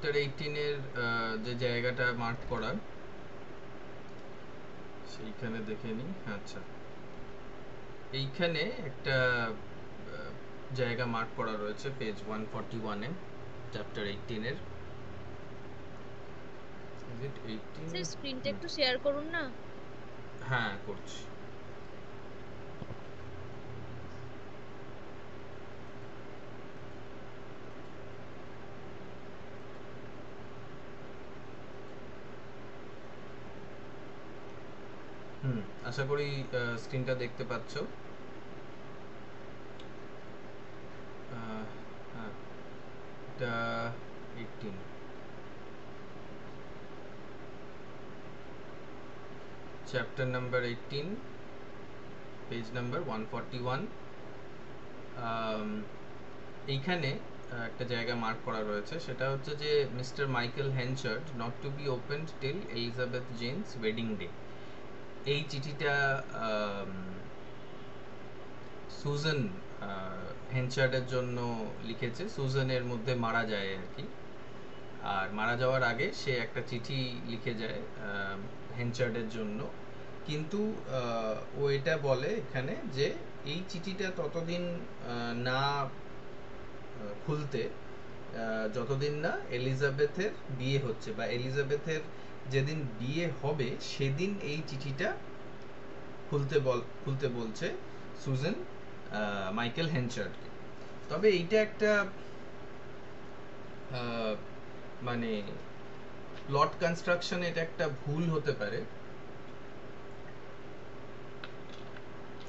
Chapter 18 এর যে জায়গাটা মার্ক করা সেইখানে দেখে নিই। আচ্ছা, এইখানে একটা জায়গা মার্ক করা রয়েছে পেজ 141 এ চ্যাপ্টার 18 এর। Is it 18? স্যার স্ক্রিনটা একটু শেয়ার করুন না। হ্যাঁ, করছি। আশা করি স্ক্রিনটা দেখতে পাচ্ছ। হ্যাঁ, এটা 18, চ্যাপ্টার নাম্বার 18, পেজ নাম্বার 141। এইখানে একটা জায়গা মার্ক করা রয়েছে, সেটা হচ্ছে যে Mister Michael Henchard not to be opened till Elizabeth Jane's wedding day. এই চিঠিটা সুজান হেনচার্ডের জন্য লিখেছে। সুজানের মধ্যে মারা যায় আর কি, আর মারা যাওয়ার আগে সে একটা চিঠি লিখে যায় হেনচার্ডের জন্য। কিন্তু ও এটা বলে এখানে যে এই চিঠিটা ততদিন না খুলতে যতদিন না এলিজাবেথের বিয়ে হচ্ছে, বা এলিজাবেথের যেদিন বিয়ে হবে সেদিন এই চিঠিটা খুলতে বলছে সুজান মাইকেল হেনচার্ডকে। তবে এইটা একটা মানে প্লট কনস্ট্রাকশন, এটা একটা ভুল হতে পারে,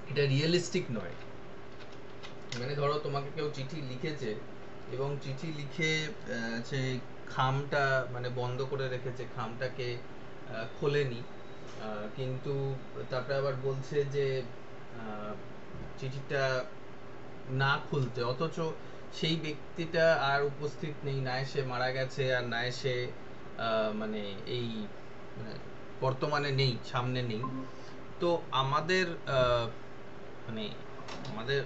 এটা রিয়েলিস্টিক নয়। মানে ধরো তোমাকে কেউ চিঠি লিখেছে এবং চিঠি লিখে সে খামটা মানে বন্ধ করে রেখেছে, খামটাকে খোলেনি, কিন্তু তারপরে আবার বলছে যে চিঠিটা না খুলতে, অথচ সেই ব্যক্তিটা আর উপস্থিত নেই, না সে মারা গেছে আর না সে মানে এই মানে বর্তমানে নেই, সামনে নেই। তো আমাদের মানে আমাদের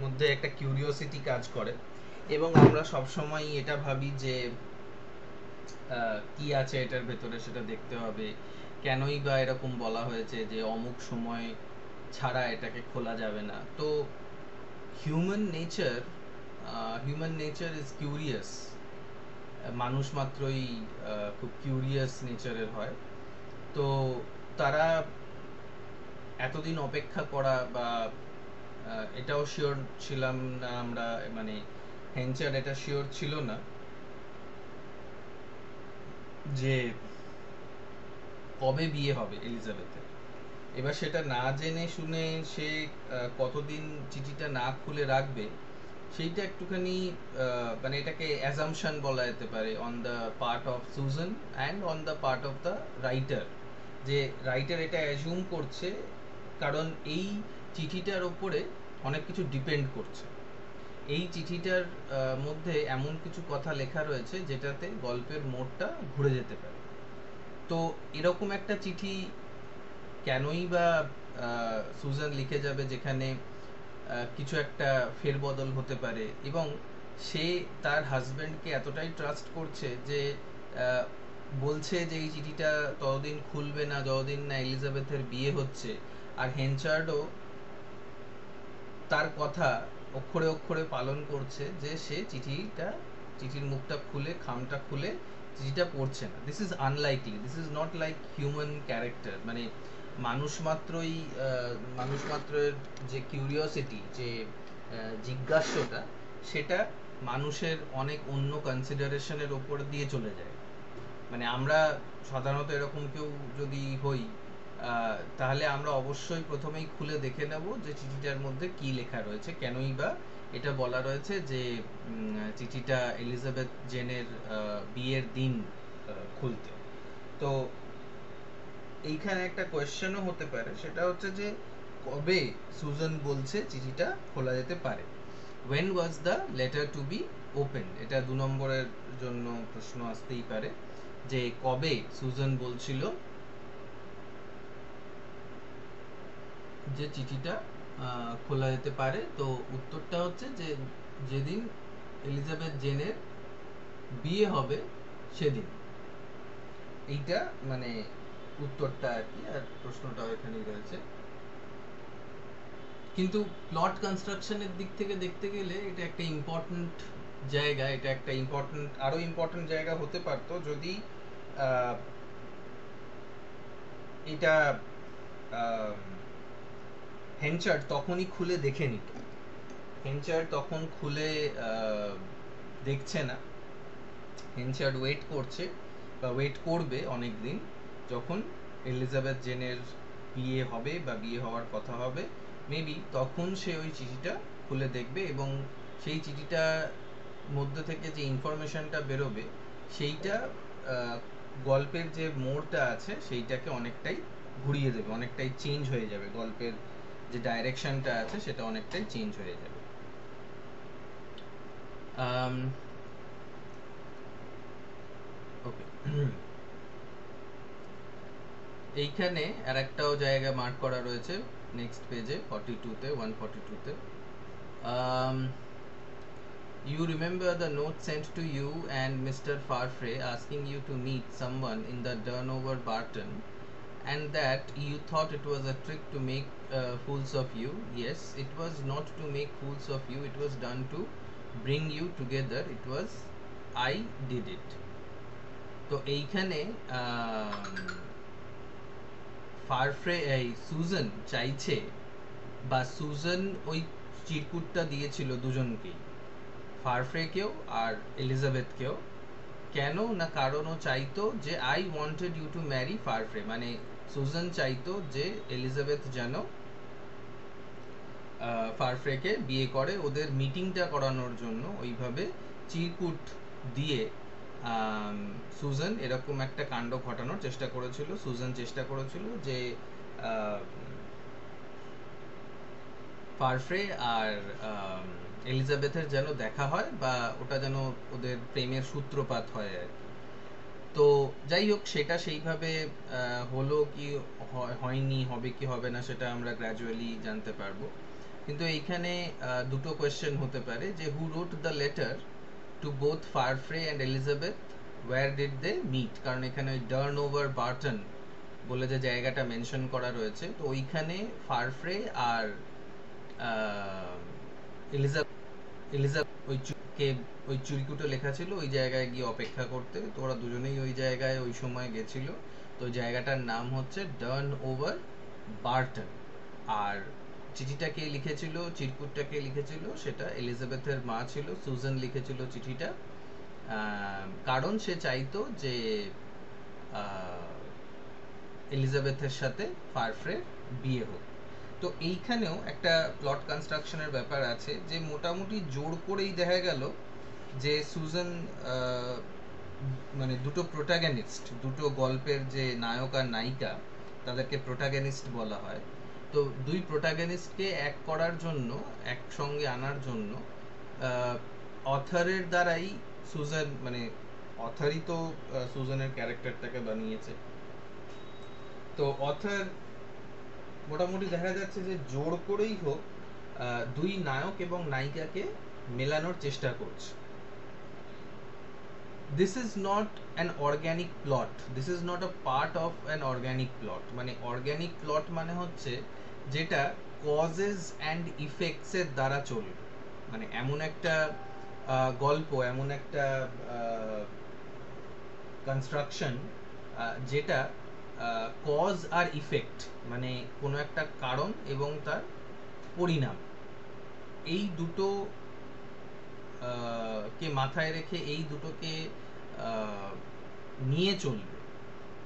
মধ্যে একটা কিউরিওসিটি কাজ করে এবং আমরা সবসময় এটা ভাবি যে কি আছে এটার ভেতরে সেটা দেখতে হবে, কেনই বা এরকম বলা হয়েছে যে অমুক সময় ছাড়া এটাকে খোলা যাবে না। তো হিউম্যান নেচার ইজ কিউরিয়াস। মানুষ মাত্রই খুব কিউরিয়াস নেচারের হয়। তো তারা এতদিন অপেক্ষা করা, বা এটাও শিওর ছিলাম না আমরা, মানে হেনচার এটা শিওর ছিল না যে কবে বিয়ে হবে এলিজাবেথের। এবার সেটা না জেনে শুনে সে কতদিন চিঠিটা না খুলে রাখবে, সেইটা একটুখানি মানে এটাকে অ্যাজাম্পশন বলা যেতে পারে on the part of Susan and on the part of the writer, যে রাইটার এটা অ্যাজুম করছে কারণ এই চিঠিটার ওপরে অনেক কিছু ডিপেন্ড করছে। এই চিঠিটার মধ্যে এমন কিছু কথা লেখা রয়েছে যেটাতে গল্পের মোড়টা ঘুরে যেতে পারে। তো এরকম একটা চিঠি কেনই বা সুজান লিখে যাবে যেখানে কিছু একটা ফেরবদল হতে পারে, এবং সে তার হাজব্যান্ডকে এতটাই ট্রাস্ট করছে যে বলছে যে এই চিঠিটা ততদিন খুলবে না যতদিন না এলিজাবেথের বিয়ে হচ্ছে। আর হেনচার্ডও তার কথা অক্ষরে অক্ষরে পালন করছে যে সে চিঠির মুখটা খুলে, খামটা খুলে চিঠিটা পড়ছে না। This is unlikely, this is not like human character. মানে মানুষ মাত্রের যে কিউরিওসিটি, যে জিজ্ঞাস্যটা, সেটা মানুষের অনেক অন্য কনসিডারেশনের ওপর দিয়ে চলে যায়। মানে আমরা সাধারণত এরকম কেউ যদি হই, তাহলে আমরা অবশ্যই প্রথমেই খুলে দেখে নেব যে চিঠিটার মধ্যে কি লেখা রয়েছে, কেনই বা এটা বলা রয়েছে যে চিঠিটা এলিজাবেথ জেনের বিয়ের দিন খুলতে। তো এইখানে একটা কোয়েশ্চেনও হতে পারে, সেটা হচ্ছে যে কবে সুজান বলছে চিঠিটা খোলা যেতে পারে। when was the letter to be opened? এটা 2 নম্বরের জন্য প্রশ্ন আসতেই পারে যে কবে সুজান বলছিল যে চিঠিটা খোলা যেতে পারে। তো উত্তরটা হচ্ছে যে যেদিন এলিজাবেথ জেনের বিয়ে হবে সেদিন। এইটা মানে উত্তরটা আর কি, আর প্রশ্নটা এখানেই রয়েছে। কিন্তু প্লট কনস্ট্রাকশনের দিক থেকে দেখতে গেলে এটা একটা ইম্পর্ট্যান্ট জায়গা, এটা একটা ইম্পর্ট্যান্ট, আরো ইম্পর্ট্যান্ট জায়গা হতে পারতো যদি আহ, এটা হেনচার্ড তখনই খুলে দেখে নিত। হেনচার্ড তখন খুলে দেখছে না, হেনচার্ড ওয়েট করছে বা ওয়েট করবে অনেক দিন, যখন এলিজাবেথ জেনের বিয়ে হবে বা বিয়ে হওয়ার কথা হবে মেবি, তখন সে ওই চিঠিটা খুলে দেখবে এবং সেই চিঠিটার মধ্যে থেকে যে ইনফরমেশনটা বেরোবে সেইটা গল্পের যে মোড়টা আছে সেইটাকে অনেকটাই ঘুরিয়ে দেবে, অনেকটাই চেঞ্জ হয়ে যাবে, গল্পের যে ডাইরেকশনটা আছে সেটা অনেকটাই চেঞ্জ হয়ে যাবে। ওকে, এইখানে আর একটাও জায়গা মার্ক করা রয়েছে নেক্সট পেজে 42-তে 142-তে। You remember the note sent to you and Mr. Farfrey asking you to meet someone in the Durnover Barton, and that you thought it was a trick to make fools of you. Yes, it was not to make fools of you, it was done to bring you together. It was I did it. তো এইখানে ফারফ্রে এই Suzanne চাইছে, বা Suzanne ওই চিরকুটটা দিয়েছিল দুজনকেই, ফারফ্রেকেও আর এলিজাবেথকেও। কেন না, কারণ ও চাইতো যে I wanted you to marry Farfrae, মানে সুজান চাইতো যে এলিজাবেথ যেন ফারফ্রেকে বিয়ে করে। ওদের মিটিংটা করানোর জন্য ওইভাবে চিরকুট দিয়ে সুজান এরকম একটা কাণ্ড ঘটানোর চেষ্টা করেছিল। সুজান চেষ্টা করেছিল যে ফারফ্রে আর এলিজাবেথের যেন দেখা হয়, বা ওটা যেন ওদের প্রেমের সূত্রপাত হয় আর কি। তো যাই হোক, সেটা সেইভাবে হলো কি হয়নি, হবে কি হবে না, সেটা আমরা গ্র্যাজুয়ালি জানতে পারবো। কিন্তু এইখানে দুটো কোয়েশ্চেন হতে পারে যে who wrote the letter to both Farfrae and Elizabeth, where did they meet, কারণ এখানে ওই ডার্নওভার বার্টন বলে যে জায়গাটা মেনশন করা রয়েছে, তো ওইখানে ফারফ্রে আর এলিজাবেথ ওই চিরকুটে লেখা ছিল ওই জায়গায় গিয়ে অপেক্ষা করতে। তো ওরা দুজনেই ওই জায়গায় ওই সময় গেছিল। তো জায়গাটার নাম হচ্ছে ডার্নওভার বার্টন। আর চিঠিটা কে লিখেছিল, চিরকুটটা কে লিখেছিল, সেটা এলিজাবেথের মা ছিল। সুজান লিখেছিল চিঠিটা, কারণ সে চাইতো যে এলিজাবেথের সাথে ফারফ্রের বিয়ে হোক। তো এইখানেও একটা প্লট কনস্ট্রাকশনের ব্যাপার আছে, যে মোটামুটি জোর করেই দেখা গেল যে সুজান মানে দুটো প্রোটাগনিস্ট, দুটো গল্পের যে নায়ক আর নায়িকা, তাদেরকে প্রোটাগনিস্ট বলা হয়। তো দুই প্রোটাগনিস্টকে এক করার জন্য, একসঙ্গে আনার জন্য অথারের দ্বারাই সুজান, মানে অথারই তো সুজানের ক্যারেক্টারটাকে বানিয়েছে। তো অথার মোটামুটি দেখা যাচ্ছে যে জোর করেই হোক দুই নায়ক এবং নায়িকাকে মেলানোর চেষ্টা করছে। This is not an organic plot, this is not a part of an organic plot। মানে organic plot মানে হচ্ছে যেটা causes and effects এর দ্বারা চলবে। মানে এমন একটা গল্প, এমন একটা কনস্ট্রাকশন যেটা কজ আর ইফেক্ট, মানে কোনো একটা কারণ এবং তার পরিণাম, এই দুটো কে মাথায় রেখে, এই দুটোকে নিয়ে চলবে।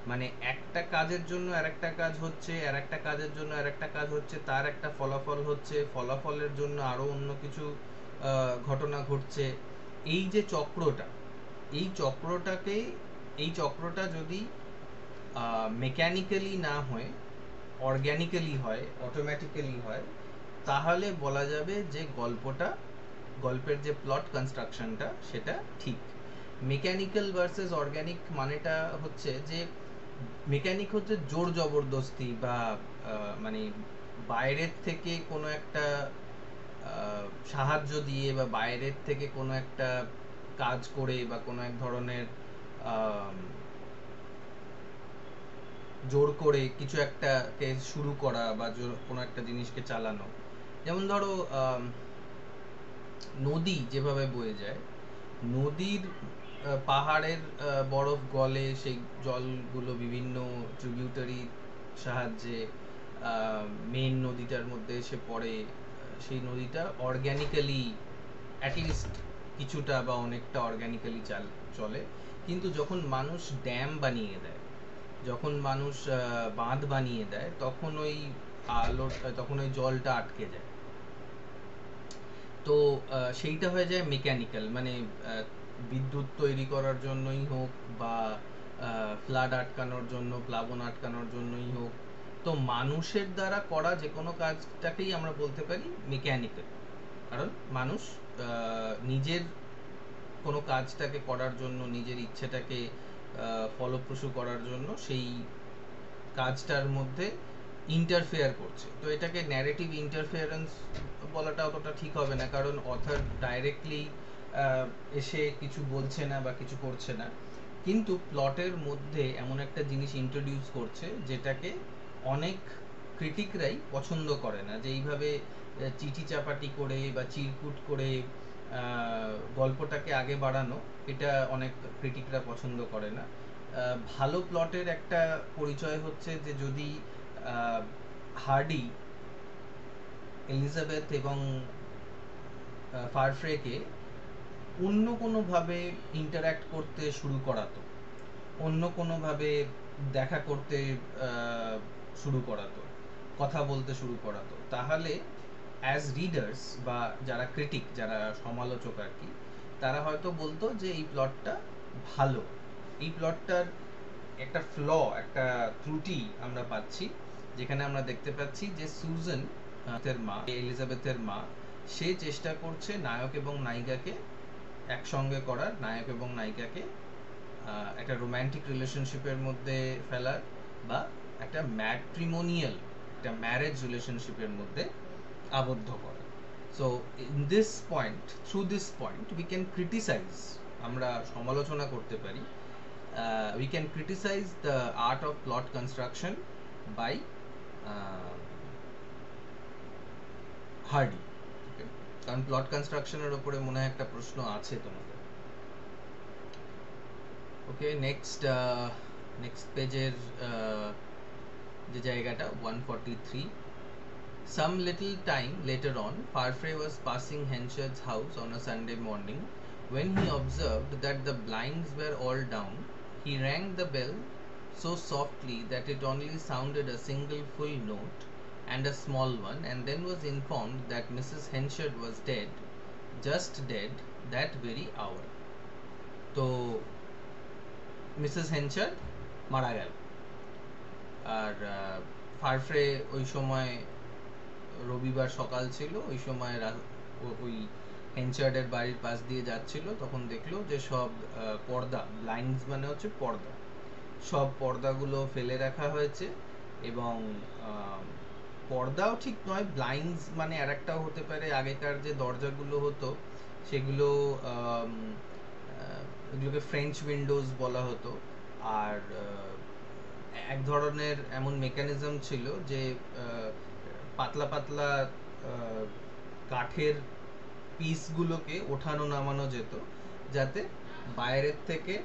মানে একটা কাজের জন্য আরেকটা কাজ হচ্ছে, আর একটা কাজের জন্য আরেকটা কাজ হচ্ছে, তার একটা ফলাফল হচ্ছে, ফলাফলের জন্য আরো অন্য কিছু ঘটনা ঘটছে। এই যে চক্রটা, এই চক্রটাকে, এই চক্রটা যদি মেকানিক্যালি না হয়ে অর্গ্যানিক্যালি হয়, অটোমেটিক্যালি হয়, তাহলে বলা যাবে যে গল্পের যে প্লট কনস্ট্রাকশনটা সেটা ঠিক। মেকানিক্যাল ভার্সেস অর্গ্যানিক মানেটা হচ্ছে যে মেকানিক হচ্ছে জোর জবরদস্তি, বা মানে বাইরের থেকে কোনো একটা সাহায্য দিয়ে, বা বাইরের থেকে কোনো একটা কাজ করে, বা কোনো এক ধরনের আম, জোর করে কিছু একটাকে শুরু করা বা কোনো একটা জিনিসকে চালানো। যেমন ধরো নদী যেভাবে বয়ে যায়, নদীর পাহাড়ের বরফ গলে, সেই জলগুলো বিভিন্ন ট্রিবিউটারি সাহায্যে মেন নদীটার মধ্যে এসে পড়ে। সেই নদীটা অর্গ্যানিক্যালি অ্যাটলিস্ট কিছুটা বা অনেকটা অর্গ্যানিক্যালি চলে। কিন্তু যখন মানুষ ড্যাম বানিয়ে দেয়, যখন মানুষ বাঁধ বানিয়ে দেয়, তখন ওই তখন ওই জলটা আটকে যায়। তো সেইটা হয়ে যায় মেকানিক্যাল, মানে বিদ্যুৎ তৈরি করার জন্যই হোক বা ফ্লাড আটকানোর জন্য, প্লাবন আটকানোর জন্যই হোক। তো মানুষের দ্বারা করা যে কোনো কাজটাকেই আমরা বলতে পারি মেকানিক্যাল। কারণ মানুষ নিজের কোনো কাজটাকে করার জন্য, নিজের ইচ্ছেটাকে ফলপ্রসূ করার জন্য সেই কাজটার মধ্যে ইন্টারফেয়ার করছে। তো এটাকে ন্যারেটিভ ইন্টারফেয়ারেন্স বলাটা অতটা ঠিক হবে না, কারণ অথার ডাইরেক্টলি এসে কিছু বলছে না বা কিছু করছে না, কিন্তু প্লটের মধ্যে এমন একটা জিনিস ইন্ট্রোডিউস করছে যেটাকে অনেক ক্রিটিকরাই পছন্দ করে না, যে এইভাবে চিঠি চাপাটি করে বা চিরকুট করে গল্পটাকে আগে বাড়ানো। এটা অনেক ক্রিটিকরা পছন্দ করে না। ভালো প্লটের একটা পরিচয় হচ্ছে যে যদি হার্ডি এলিজাবেথ এবং ফারফ্রেকে অন্য কোনোভাবে ইন্টারঅ্যাক্ট করতে শুরু করাতো, অন্য কোনোভাবে দেখা করতে শুরু করাতো, কথা বলতে শুরু করাতো, তাহলে অ্যাজ রিডার্স বা যারা ক্রিটিক, যারা সমালোচক আর কি, তারা হয়তো বলতো যে এই প্লটটা ভালো, এই প্লটটার একটা একটা ত্রুটি আমরা পাচ্ছি, যেখানে আমরা দেখতে পাচ্ছি যে সুজান এলিজাবেথের মা, সে চেষ্টা করছে নায়ক এবং নায়িকাকে একসঙ্গে করার, নায়ক এবং নায়িকাকে একটা রোম্যান্টিক রিলেশনশিপের মধ্যে ফেলার, বা একটা ম্যাট্রিমোনিয়াল, একটা ম্যারেজ রিলেশনশিপের মধ্যে আবদ্ধ করা। So in this point, through this point we can criticize, আমরা সমালোচনা করতে পারি, we can criticize the art of plot construction by Hardy. কারণ প্লট কনস্ট্রাকশনের উপরে মনে হয় একটা প্রশ্ন আছে তোমাদের। ওকে, নেক্সট পেজের যে জায়গাটা 143, some little time later on, Farfrae was passing Henchard's house on a Sunday morning when he observed that the blinds were all down. He rang the bell so softly that it only sounded a single full note and a small one, and then was informed that Mrs. Henchard was dead, just dead, that very hour. তো Mrs হেনচার্ড মারা গেল। আর ফারফ্রে ওই সময় রবিবার সকাল ছিল, ওই সময় ওই হেনচার্ডের বাড়ির পাশ দিয়ে যাচ্ছিল, তখন দেখলো যে সব পর্দা, ব্লাইন্ডস মানে হচ্ছে পর্দা, সব পর্দাগুলো ফেলে রাখা হয়েছে। এবং পর্দাও ঠিক নয়, ব্লাইন্ডস মানে আর একটাও হতে পারে, আগেকার যে দরজাগুলো হতো সেগুলো এগুলোকে ফ্রেঞ্চ উইন্ডোজ বলা হতো। আর এক ধরনের এমন মেকানিজম ছিল যে পাতলা পাতলা কাঠের পিসগুলোকে ওঠানো নামানো যেত, যাতে বাইরের থেকে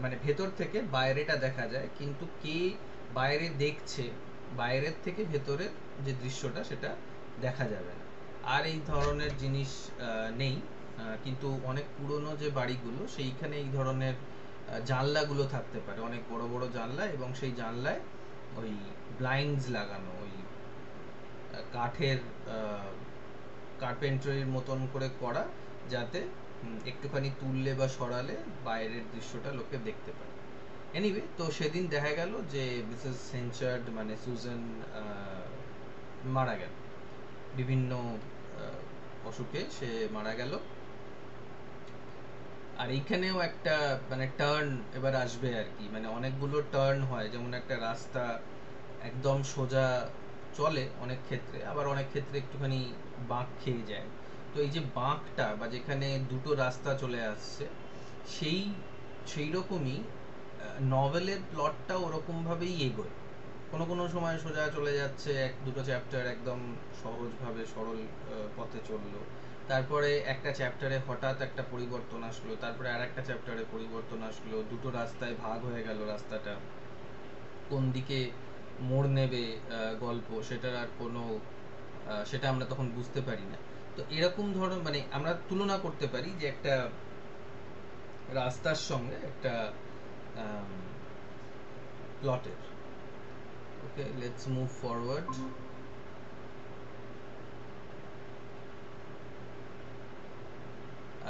মানে ভেতর থেকে বাইরেটা দেখা যায়, কিন্তু কে বাইরে দেখছে, বাইরের থেকে ভেতরের যে দৃশ্যটা সেটা দেখা যাবে না। আর এই ধরনের জিনিস নেই, কিন্তু অনেক পুরনো যে বাড়িগুলো সেইখানে এই ধরনের জানলাগুলো থাকতে পারে, অনেক বড় বড় জানলা, এবং সেই জানলায় ওই ব্লাইন্ডস লাগানো, ওই কাঠের কার্পেন্ট্রির মতন করে করা, যাতে একটুখানি তুললে বা সরালে বাইরের দৃশ্যটা লোকে দেখতে পায়। এনিওয়ে, তো সেদিন দেখা গেল যে মিসেস হেনচার্ড মানে সুজান মারা গেল, বিভিন্ন অসুখে সে মারা গেল। আর এইখানেও একটা মানে টার্ন এবার আসবে আর কি, মানে অনেকগুলো টার্ন হয়, যেমন একটা রাস্তা একদম সোজা চলে অনেক ক্ষেত্রে, আবার অনেক ক্ষেত্রে একটুখানি বাঁক খেয়ে যায়। তো এই যে বাঁকটা, বা যেখানে দুটো রাস্তা চলে আসছে, সেই সেই রকমই নভেলের প্লটটা ওরকমভাবেই এগোয়। কোনো কোনো সময় সোজা চলে যাচ্ছে, এক দুটো চ্যাপ্টার একদম সহজভাবে সরল পথে চললো, তারপরে একটা চ্যাপ্টারে হঠাৎ একটা পরিবর্তন আসলো, তারপরে আর একটা চ্যাপ্টারে পরিবর্তন আসলো, দুটো রাস্তায় ভাগ হয়ে গেল রাস্তাটা, কোন দিকে মোড় নেবে গল্প সেটার আর কোনো সেটা আমরা তখন বুঝতে পারি না। তো এরকম ধরনের মানে আমরা তুলনা করতে পারি যে একটা রাস্তার সঙ্গে একটা প্লটের। ওকে, লেটস মুভ ফরওয়ার্ড।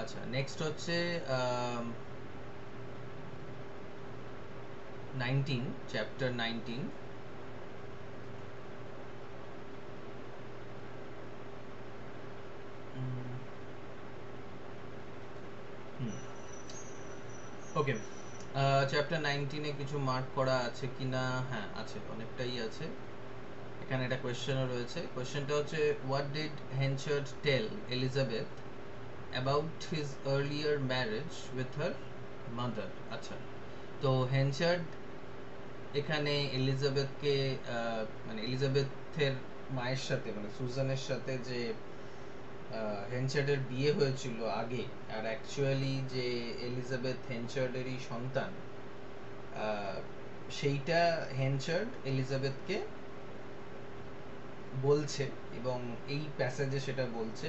আচ্ছা, নেক্সট হচ্ছে 19, চ্যাপ্টার 19। ওকে, চ্যাপ্টার 19-এ কিছু মার্ক করা আছে কিনা? হ্যাঁ আছে, অনেকটাই আছে। এখানে একটা কোয়েশ্চেনও রয়েছে। কোয়েশ্চেনটা হচ্ছে, what did Henchard tell Elizabeth about his earlier marriage with her mother? আচ্ছা, তো হেনচার্ড এখানে এলিজাবেথকে মানে এলিজাবেথের মায়ের সাথে মানে সুজানের সাথে যে হেনচার্ডের বিয়ে হয়েছিল আগে, আর অ্যাকচুয়ালি যে এলিজাবেথ হেনচার্ডেরই সন্তান, সেইটা হেনচার্ড এলিজাবেথকে বলছে এবং এই প্যাসেজে সেটা বলছে।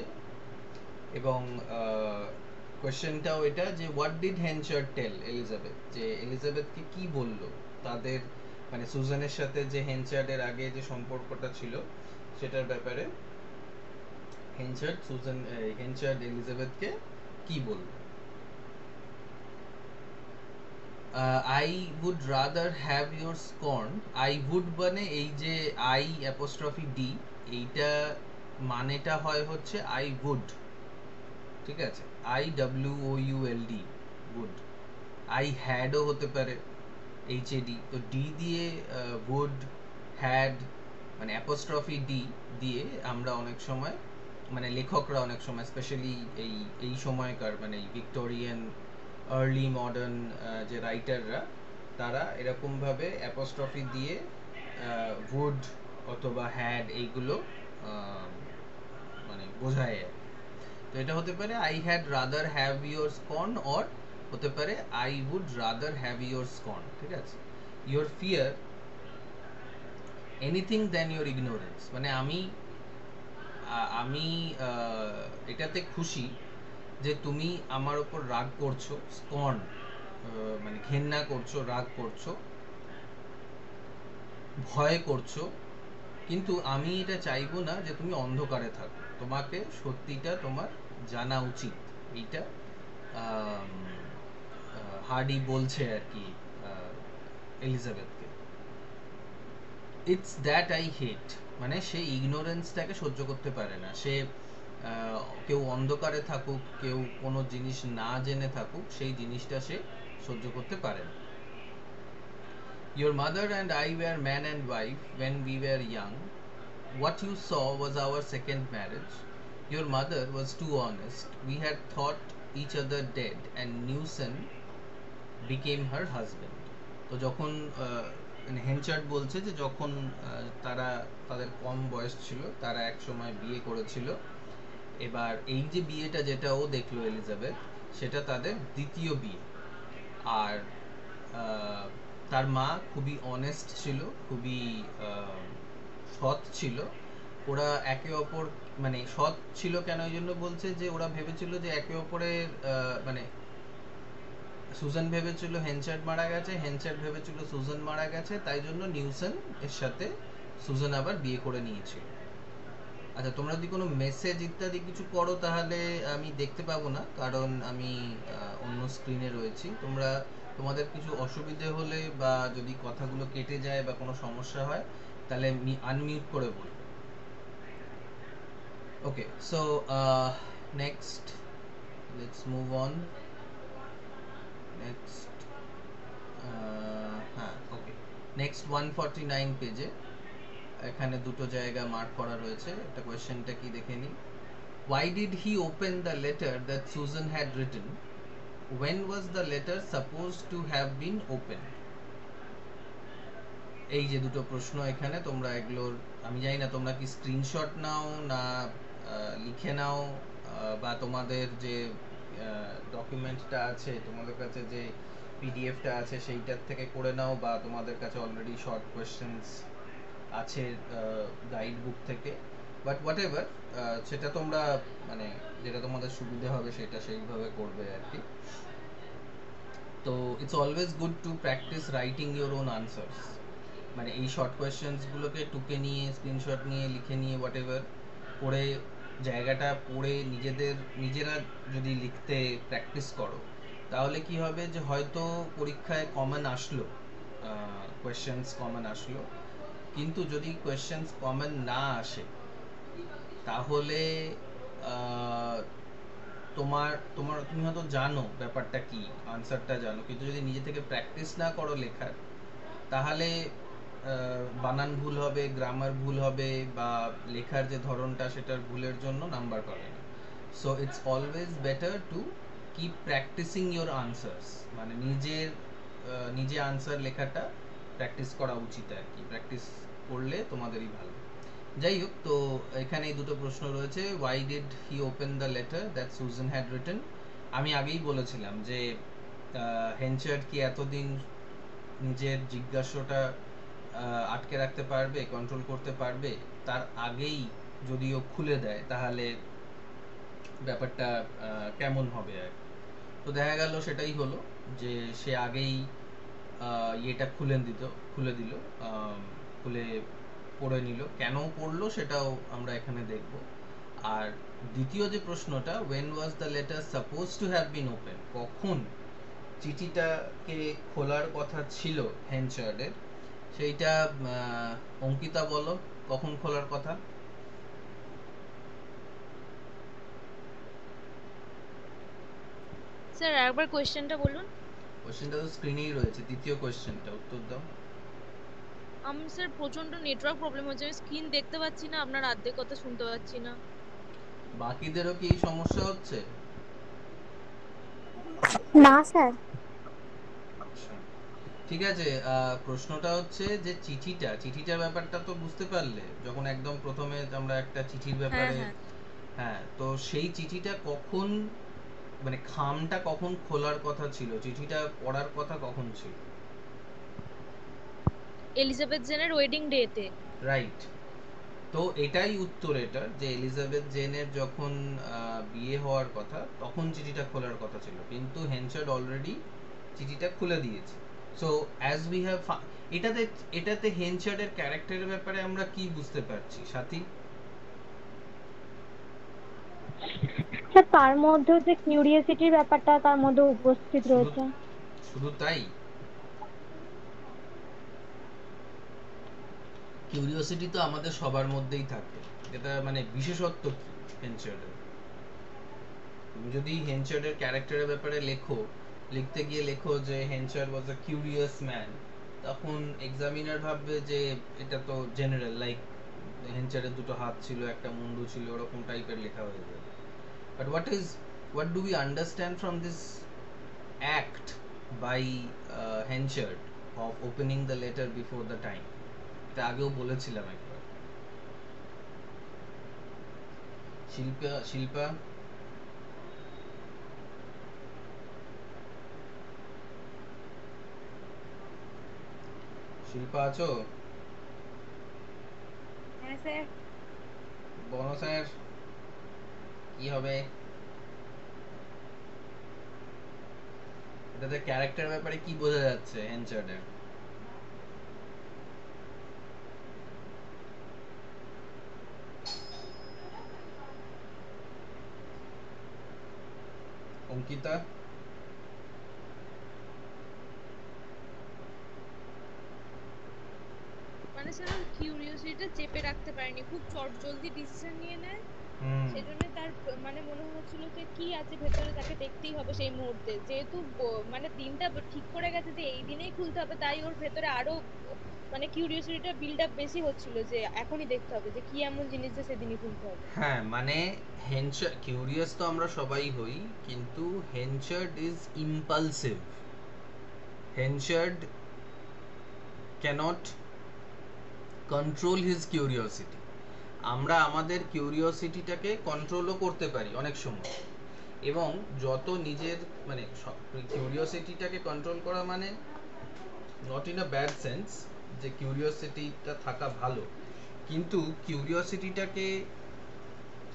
এবং কোয়েশ্চেনটাও এটা যে what did Henchard tell Elizabeth, যে এলিজাবেথকে কি বললো তাদের মানে সুজানের সাথে যে হেনচার্ডের আগে যে সম্পর্কটা ছিল সেটার ব্যাপারে হেনচার্ড এলিজাবেথকে কি বললো। I would rather have your scorn. I would মানে এই যে আই অ্যাপোস্ট্রফি ডি, এইটা মানেটা হয় হচ্ছে আই উড, ঠিক আছে, I W O U L D, would. I হ্যাডও হতে পারে, এইচ এ ডি। তো ডি দিয়ে উড, হ্যাড মানে অ্যাপোস্ট্রফি ডি দিয়ে আমরা অনেক সময় মানে লেখকরা অনেক সময় স্পেশালি এই সময়কার মানে ভিক্টোরিয়ান আর্লি মডার্ন যে রাইটাররা, তারা এরকমভাবে অ্যাপোস্ট্রফি দিয়ে উড অথবা হ্যাড এইগুলো মানে বোঝায় আর কি। তো এটা হতে পারে I had rather have your scorn, or হতে পারে I would rather have your scorn, ঠিক আছে। Your fear anything than your ignorance, মানে আমি আমি এটাতে খুশি যে তুমি আমার ওপর রাগ করছো, স্কর্ন মানে ঘেন্না করছো, রাগ করছো, ভয় করছো, কিন্তু আমি এটা চাইবো না যে তুমি অন্ধকারে থাকো, তোমাকে সত্যিটা তোমার জানা উচিত। এইটা হার্ডি বলছে আর কি এলিজাবেথকে। ইটস দ্যাট আই হেট, মানে সে ইগনোরেন্সটাকে সহ্য করতে পারে না। সে কেউ অন্ধকারে থাকুক, কেউ কোনো জিনিস না জেনে থাকুক, সেই জিনিসটা সে সহ্য করতে পারে না। Your mother and I were man and wife when we were young. What you saw was our second marriage. Your mother was too honest. We had thought each other dead, and Newson became her husband. তো যখন হেনচার্ড বলছে যে যখন তারা তাদের কম বয়স ছিল, তারা এক সময় বিয়ে করেছিল, এবার এই যে বিয়েটা যেটা ও দেখলো এলিজাবেথ, সেটা তাদের দ্বিতীয় বিয়ে। আর তার মা খুবই অনেস্ট ছিল, খুবই সৎ ছিল। ওরা একে অপর মানে সৎ ছিল কেন এই জন্য বলছে যে ওরা ভেবেছিল যে একে অপরের মানে সুজান ভেবেছিল হেনচার্ড মারা গেছে, হেনচার্ড ভেবেছিল সুজান মারা গেছে, তাই জন্য নিউসন এর সাথে সুজান আবার বিয়ে করে নিয়েছিল। আচ্ছা, তোমরা যদি কোনো মেসেজ ইত্যাদি কিছু করো তাহলে আমি দেখতে পাবো না, কারণ আমি অন্য স্ক্রিনে রয়েছি। তোমাদের কিছু অসুবিধে হলে বা যদি কথাগুলো কেটে যায় বা কোনো সমস্যা হয় তাহলে আনমিউট করে বলবো। Okay, so next let's move on. Next হ্যাঁ ওকে, নেক্সট 149 পেজে এখানে দুটো জায়গা মার্ক করা রয়েছে। একটা কোয়েশ্চেনটা কি দেখে নিই। Why did he open the letter that Susan had written? when was the letter supposed to have been opened? এই যে দুটো প্রশ্ন এখানে, তোমরা এগুলোর, আমি জানি না তোমরা কি স্ক্রিনশট নাও না লিখে নাও, বা তোমাদের যে ডকুমেন্টটা আছে, তোমাদের কাছে যে পিডিএফটা আছে সেইটার থেকে করে নাও, বা তোমাদের কাছে অলরেডি শর্ট কোয়েশ্চেন্স আছে গাইড বুক থেকে, বাট হোয়াট এভার, সেটা তোমরা মানে যেটা তোমাদের সুবিধা হবে সেটা সেইভাবে করবে আর কি। তো it's always good to practise writing your own answers, মানে এই শর্ট কোয়েশ্চেন্সগুলোকে টুকে নিয়ে স্ক্রিনশট নিয়ে লিখে নিয়ে হোয়াট এভার করে জায়গাটা পড়ে নিজেরা যদি লিখতে প্র্যাকটিস করো, তাহলে কি হবে যে হয়তো পরীক্ষায় কমন আসলো, কোয়েশ্চেন্স কমন আসলো, কিন্তু যদি কোয়েশ্চেন্স কমন না আসে তাহলে তোমার তোমার তুমি হয়তো জানো ব্যাপারটা কি, আনসারটা জানো, কিন্তু যদি নিজে থেকে প্র্যাকটিস না করো লেখার, তাহলে বানান ভুল হবে, গ্রামার ভুল হবে, বা লেখার যে ধরনটা সেটার ভুলের জন্য নাম্বার পাবে না। So it's always better to keep practising your answers, মানে নিজে আনসার লেখাটা প্র্যাকটিস করা উচিত আর কি, প্র্যাকটিস করলে তোমাদেরই ভালো। যাই হোক, তো এখানে এই দুটো প্রশ্ন রয়েছে, why did he open the letter that Susan had written. আমি আগেই বলেছিলাম যে হেনচার্ড কি এতদিন নিজের জিজ্ঞাসাটা আটকে রাখতে পারবে, কন্ট্রোল করতে পারবে, তার আগেই যদিও খুলে দেয় তাহলে ব্যাপারটা কেমন হবে আর। তো দেখা গেল সেটাই হলো, যে সে আগেই ইয়েটা খুলে দিল, খুলে পড়ে নিল, কেন পড়লো সেটাও আমরা এখানে দেখব। আর দ্বিতীয় যে প্রশ্নটা, when was the letter supposed to have been open, কখন চিঠিটাকে খোলার কথা ছিল হেনচার্ডের, সেইটা অঙ্কিতা বলো, কখন খোলার কথা? স্যার একবার কোশ্চেনটা বলুন। কোশ্চেনটা তো স্ক্রিনেই রয়েছে, দ্বিতীয় কোশ্চেনটা উত্তর দাও। আমি স্যার প্রচন্ড নেটওয়ার্ক প্রবলেম হচ্ছে, আমি স্ক্রিন দেখতে পাচ্ছি না, আপনার অর্ধেক কথা শুনতে পাচ্ছি না। বাকিদেরও কি এই সমস্যা হচ্ছে? না স্যার। আচ্ছা, ঠিক আছে। প্রশ্নটা হচ্ছে যে চিঠিটার ব্যাপারটা তো বুঝতে পারলে, যখন একদম প্রথমে আমরা একটা চিঠির হ্যাঁ ব্যাপারে, হ্যাঁ হ্যাঁ, তো সেই চিঠিটা কখন, মানে খামটা কখন খোলার কথা ছিল, চিঠিটা পড়ার কথা কখন ছিল? এলিজাবেথ জেনের ওয়েডিং ডেতে। রাইট। তো এটাই উত্তর, এটা যে এলিজাবেথ জেনের যখন বিয়ে হওয়ার কথা তখন চিঠিটা খোলার কথা ছিল, কিন্তু হেনচার্ড অলরেডি চিঠিটা খুলে দিয়েছে। সো অ্যাজ উই হ্যাভ, এটাতে এটাতে হেনচার্ডের ক্যারেক্টারের ব্যাপারে আমরা কি বুঝতে পারছি সাথী? স্যার তার মধ্যে যে কিউরিওসিটির ব্যাপারটা তার মধ্যে উপস্থিত রয়েছে। শুধু তাই? কিউরিওসিটি তো আমাদের সবার মধ্যেই থাকে, এটা মানে বিশেষত্ব কি হেনচার্ডের? তুমি যদি হেনচার্ডের ক্যারেক্টারের ব্যাপারে লিখতে গিয়ে লেখো যে হেনচার্ড ওয়াজ আ কিউরিয়াস ম্যান, তখন এক্সামিনার ভাববে যে এটা তো জেনারেল, লাইক হেনচার্ডের দুটো হাত ছিল, একটা মুন্ডু ছিল, ওরকম টাইপের লেখা হয়ে যাবে। But what do we understand from this act by Henchard of opening the letter before the time? এটা আগেও বলেছিলাম একবার। শিল্পা শিল্পা আছো? হ্যাঁ স্যার। বলো স্যার, কি হবে এটাতে? ক্যারেক্টার ব্যাপারে কি বোঝা যাচ্ছে হেনচার্ডের? অঙ্কিতা? মানে স্যার ওর কিউরিওসিটিটা চেপে রাখতে পারেনি, খুব চটজলদি ডিসিশন নিয়ে নেয়। হুম। সেজন্য তার মানে মনে হচ্ছিল যে কি আছে ভেতরে তাকে দেখতেই হবে সেই মুহূর্তে, যেহেতু মানে দিনটা ঠিক করে গেছে যে এই দিনেই খুলতে হবে, তাই ওর ভেতরে আরো মানে কিউরিওসিটিটা বিল্ড আপ বেশি হচ্ছিল যে এখনই দেখতে হবে যে কি এমন জিনিস যে সেদিনই খুলতে হবে। হ্যাঁ মানে কিউরিয়াস তো আমরা সবাই হই, কিন্তু Henchard is impulsive. Henchard cannot control his curiosity. আমরা আমাদের কিউরিওসিটিটাকে কন্ট্রোলও করতে পারি অনেক সময়, এবং যত নিজের মানে কিউরিওসিটিটাকে কন্ট্রোল করা মানে not in a bad sense যে কিউরিওসিটিটা থাকা ভালো, কিন্তু কিউরিওসিটিটাকে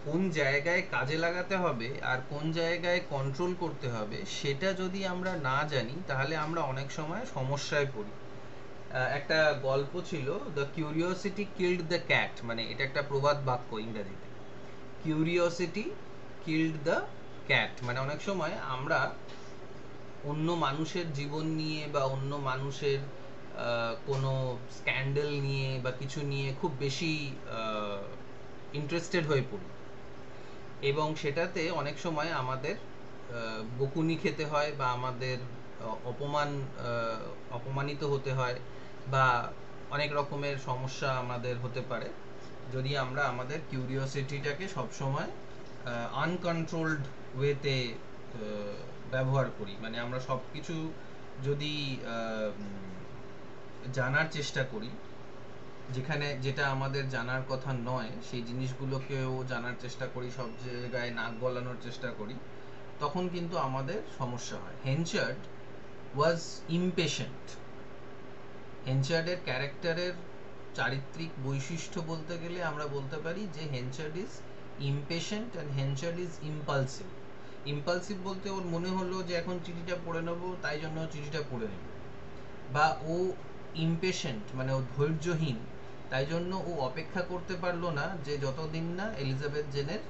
কোন জায়গায় কাজে লাগাতে হবে আর কোন জায়গায় কন্ট্রোল করতে হবে সেটা যদি আমরা না জানি তাহলে আমরা অনেক সময় সমস্যায় পড়ি। একটা গল্প ছিল, the curiosity killed the cat, মানে এটা একটা প্রবাদ বাক্য ইংরেজিতে। কিউরিওসিটি কিল্ড দ্য ক্যাট মানে অনেক সময় আমরা অন্য মানুষের জীবন নিয়ে বা অন্য মানুষের কোনো স্ক্যান্ডেল নিয়ে বা কিছু নিয়ে খুব বেশি ইন্টারেস্টেড হয়ে পড়ি, এবং সেটাতে অনেক সময় আমাদের বকুনি খেতে হয় বা আমাদের অপমানিত হতে হয় বা অনেক রকমের সমস্যা আমাদের হতে পারে যদি আমরা আমাদের কিউরিওসিটিটাকে সবসময় আনকন্ট্রোলড ওয়েতে ব্যবহার করি। মানে আমরা সব কিছু যদি জানার চেষ্টা করি, যেখানে যেটা আমাদের জানার কথা নয় সেই জিনিসগুলোকেও জানার চেষ্টা করি, সব জায়গায় নাক গলানোর চেষ্টা করি, তখন কিন্তু আমাদের সমস্যা হয়। হেনচার্ড ওয়াজ ইমপেশেন্ট। হেনচার্ডের ক্যারেক্টারের চারিত্রিক বৈশিষ্ট্য বলতে গেলে আমরা বলতে পারি যে Henchard is impatient and Henchard is impulsive. Impulsive বলতে ওর মনে হলো যে এখন চিঠিটা পড়ে নেবো, তাই জন্য চিঠিটা পড়ে নেব, বা ও ইমপেশেন্ট মানে ও ধৈর্যহীন, তাই জন্য ও অপেক্ষা করতে পারলো না যে যতদিন না এলিজাবেথ জেনের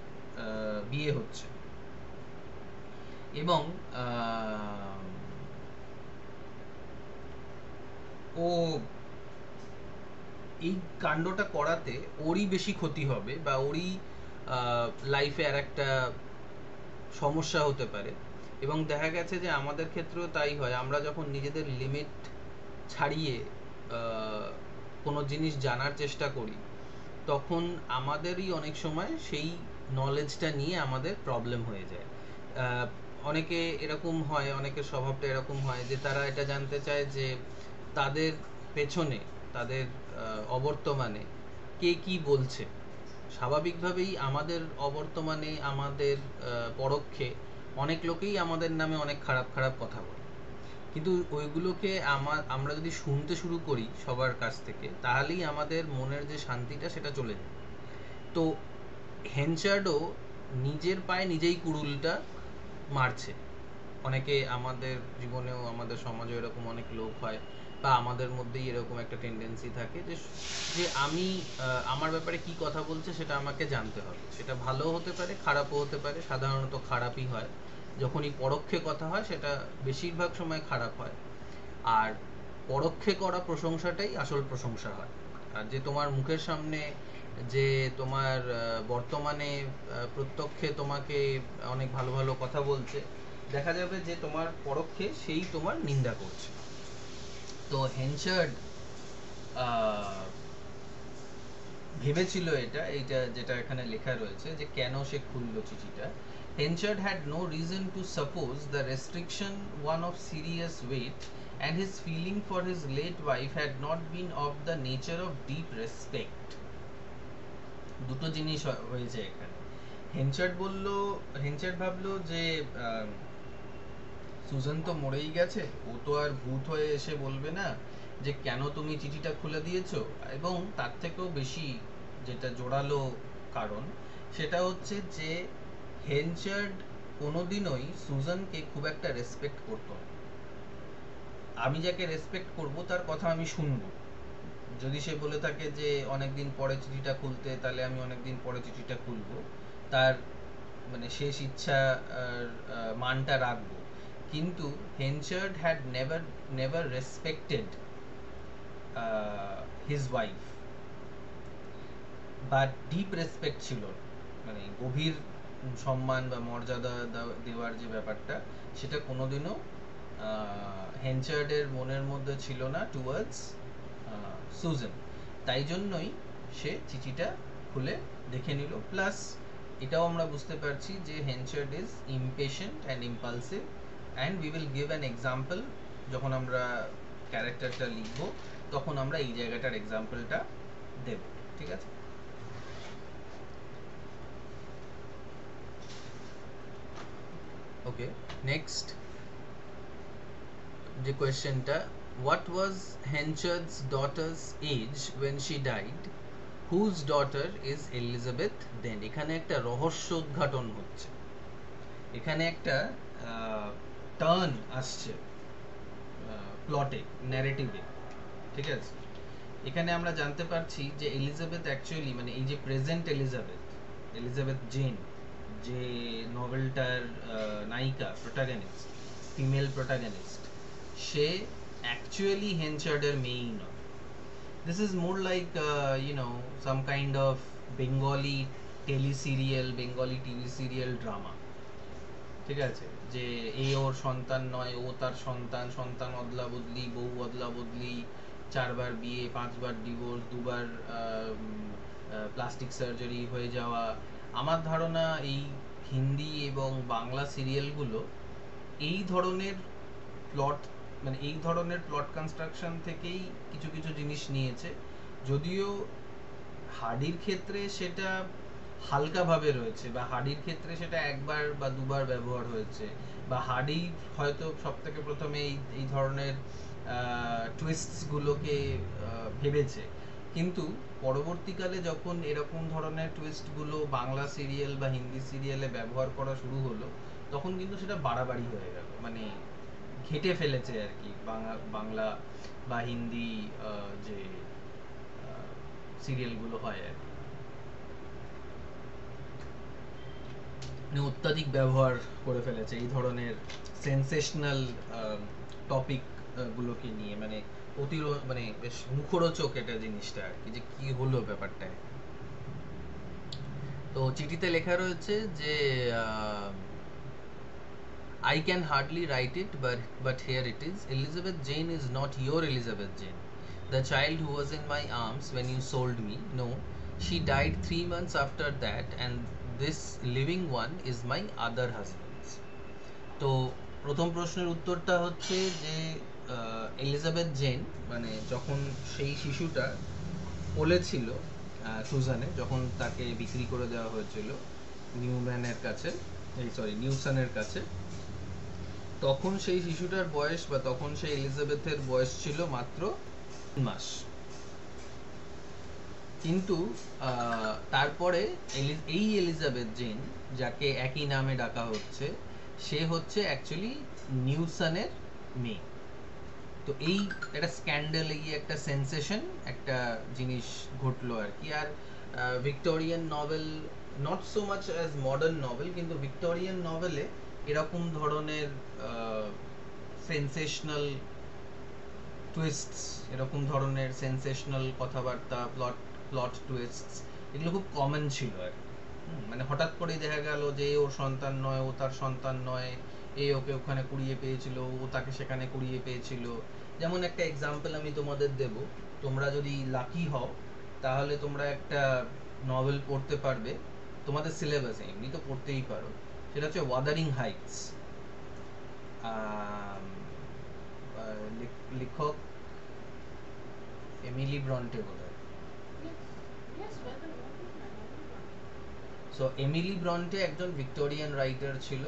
বিয়ে হচ্ছে। এবং ও এই কাণ্ডটা করাতে ওরই বেশি ক্ষতি হবে বা ওরই লাইফে আর একটা সমস্যা হতে পারে। এবং দেখা গেছে যে আমাদের ক্ষেত্রেও তাই হয়, আমরা যখন নিজেদের লিমিট ছাড়িয়ে কোনো জিনিস জানার চেষ্টা করি তখন আমাদেরই অনেক সময় সেই নলেজটা নিয়ে আমাদের প্রবলেম হয়ে যায়। অনেকে এরকম হয়, অনেকের স্বভাবটা এরকম হয় যে তারা এটা জানতে চায় যে তাদের পেছনে, তাদের অবর্তমানে কে কি বলছে। স্বাভাবিকভাবেই আমাদের অবর্তমানে, আমাদের পরোক্ষে অনেক লোকেই আমাদের নামে অনেক খারাপ খারাপ কথা বলে, কিন্তু ওইগুলোকে আমরা যদি শুনতে শুরু করি সবার কাছ থেকে তাহলেই আমাদের মনের যে শান্তিটা সেটা চলে যায়। তো হেনচার্ডও নিজের পায়ে নিজেই কুড়ুলটা মারছে। অনেকে আমাদের জীবনেও আমাদের সমাজে এরকম অনেক লোক হয় বা আমাদের মধ্যেই এরকম একটা টেন্ডেন্সি থাকে যে যে আমি আমার ব্যাপারে কি কথা বলছে সেটা আমাকে জানতে হবে। সেটা ভালো হতে পারে, খারাপও হতে পারে, সাধারণত খারাপই হয়। যখনই পরোক্ষে কথা হয় সেটা বেশিরভাগ সময় খারাপ হয়, আর পরোক্ষে করা প্রশংসাটাই আসল প্রশংসা হয়। আর যে তোমার মুখের সামনে যে তোমার বর্তমানে প্রত্যক্ষে তোমাকে অনেক ভালো ভালো কথা বলছে, দেখা যাবে যে তোমার পরোক্ষে সেই তোমার নিন্দা করছে। তো হেনচার্ড ভেবেছিল এইটা যেটা এখানে লেখা রয়েছে যে কেন সে খুললো চিঠিটা। Henchard had no reason to suppose the restriction one of serious weight, and his feeling for his late wife had not been of the nature of deep respect. দুটো জিনিস হয়েছে এখানে। হেনচার্ড ভাবলো যে সুজান তো মরেই গেছে, ও তো আর ভূত হয়ে এসে বলবে না যে কেন তুমি চিঠিটা খুলে দিয়েছো। এবং তার থেকেও বেশি যেটা জোরালো কারণ সেটা হচ্ছে যে হেনচার্ড কোনোদিনই সুজানকে খুব একটা রেসপেক্ট করতো না। আমি যাকে রেসপেক্ট করব তার কথা আমি শুনবো। যদি সে বলে থাকে যে অনেকদিন পরে চিঠিটা খুলতে, তাহলে আমি অনেকদিন পরে চিঠিটা খুলবো, তার মানে শেষ ইচ্ছা মানটা রাখবো। কিন্তু Henchard had never respected his wife, but deep respect ছিল, মানে গভীর সম্মান বা মর্যাদা দেওয়ার যে ব্যাপারটা সেটা কোনোদিনও হেনচার্ডের মনের মধ্যে ছিল না টুয়ার্ডস সুজান। তাই জন্যই সে চিঠিটা খুলে দেখে নিল। প্লাস এটাও আমরা বুঝতে পারছি যে Henchard is impatient and impulsive, and we will give an example. যখন আমরা ক্যারেক্টারটা লিখব তখন আমরা এই জায়গাটার এক্সাম্পলটা দেব, ঠিক আছে? ওকে, নেক্সট যে কোয়েশ্চেনটা, what was Henchard's daughter's age when she died, whose daughter is Elizabeth then. এখানে একটা রহস্য উদ্ঘাটন হচ্ছে, এখানে একটা টার্ন আসছে প্লটে, ন্যারেটিভে, ঠিক আছে? এখানে আমরা জানতে পারছি যে এলিজাবেথ অ্যাকচুয়ালি, মানে এই যে প্রেজেন্ট এলিজাবেথ, এলিজাবেথ জেন, যে নভেলটার নায়িকা, প্রোটাগনিস্ট, ফিমেল প্রোটাগনিস্ট, সে অ্যাকচুয়ালি হেনচার্ডের মেয়েই নয়। This is more like some kind of Bengali teleserial, Bengali TV serial drama, ঠিক আছে? যে এই ওর সন্তান নয়, ও তার সন্তান, সন্তান অদলা বদলি, বউ অদলা বদলি, 4 বার বিয়ে, 5 বার ডিভোর্স, 2 বার প্লাস্টিক সার্জারি হয়ে যাওয়া। আমার ধারণা এই হিন্দি এবং বাংলা সিরিয়ালগুলো এই ধরনের প্লট, মানে এই ধরনের প্লট কনস্ট্রাকশন থেকেই কিছু কিছু জিনিস নিয়েছে। যদিও হার্ডির ক্ষেত্রে সেটা হালকাভাবে রয়েছে, বা হার্ডির ক্ষেত্রে সেটা 1 বার বা 2 বার ব্যবহার হয়েছে, বা হার্ডি হয়তো সব থেকে প্রথমে এই ধরনের টুইস্টস গুলোকে ভেবেছে। কিন্তু পরবর্তীকালে যখন এরকম ধরনের টুইস্ট গুলো বাংলা সিরিয়াল বা হিন্দি সিরিয়ালে ব্যবহার করা শুরু হলো, তখন কিন্তু সেটা বাড়াবাড়ি হয়ে গেল, মানে ঘেটে ফেলেছে আর কি বাংলা বা হিন্দি যে সিরিয়ালগুলো হয় আর কি, মানে অত্যাধিক ব্যবহার করে ফেলেছে এই ধরনের সেন্সেশনাল টপিক গুলোকে নিয়ে, মানে মানে বেশ মুখরোচক এটা জিনিসটা আর কি, যে কি হলো ব্যাপারটা। তো চিঠিতে লেখা রয়েছে যে I can hardly write it, but here it is. Elizabeth Jane is not your Elizabeth Jane, the child who was in my arms when you sold me. No, she died 3 months after that, and this living one is my other husband's. তো প্রথম প্রশ্নের উত্তরটা হচ্ছে যে Elizabeth gen, মানে যখন সেই শিশুটা কোলে ছিল সুজানে, যখন তাকে বিক্রি করে দেওয়া হয়েছিল নিউম্যানের কাছে, নিউসনের কাছে, তখন সেই শিশুটার বয়স, বা তখন সেই এলিজাবেথের বয়স ছিল মাত্র 3 মাস। কিন্তু তারপরে এই এলিজাবেথ জেন, যাকে একই নামে ডাকা হচ্ছে, সে হচ্ছে অ্যাকচুয়ালি নিউসনের মেয়ে। তো এই একটা স্ক্যান্ডাল, এই একটা সেন্সেশন, একটা জিনিস ঘটলো আর কি। আর Victorian novel, not so much as modern novel, কিন্তু ভিক্টোরিয়ান নভেলে এরকম ধরনের সেন্সেশনাল টুইস্টস, এরকম ধরনের সেন্সেশনাল কথাবার্তা, প্লট টুইস্টস, এগুলো খুব কমন ছিল আর কি। মানে হঠাৎ করেই দেখা গেল যে ওর সন্তান নয়, ও তার সন্তান নয়, ওকে ওখানে কুড়িয়ে পেয়েছিল, ও তাকে সেখানে কুড়িয়ে পেয়েছিল। যেমন একটা এক্সাম্পল আমি তোমাদের দেব, তোমরা যদি লাকি হও তাহলে তোমরা একটা নভেল পড়তে পারবে, তোমাদের সিলেবাসে এমনি তো পড়তেই পারো, সেটা হচ্ছে ওয়াদারিং হাইটস। লেখক এমিলি ব্রন্টে বোধহয়। সো এমিলি ব্রন্টে একজন ভিক্টোরিয়ান রাইটার ছিল।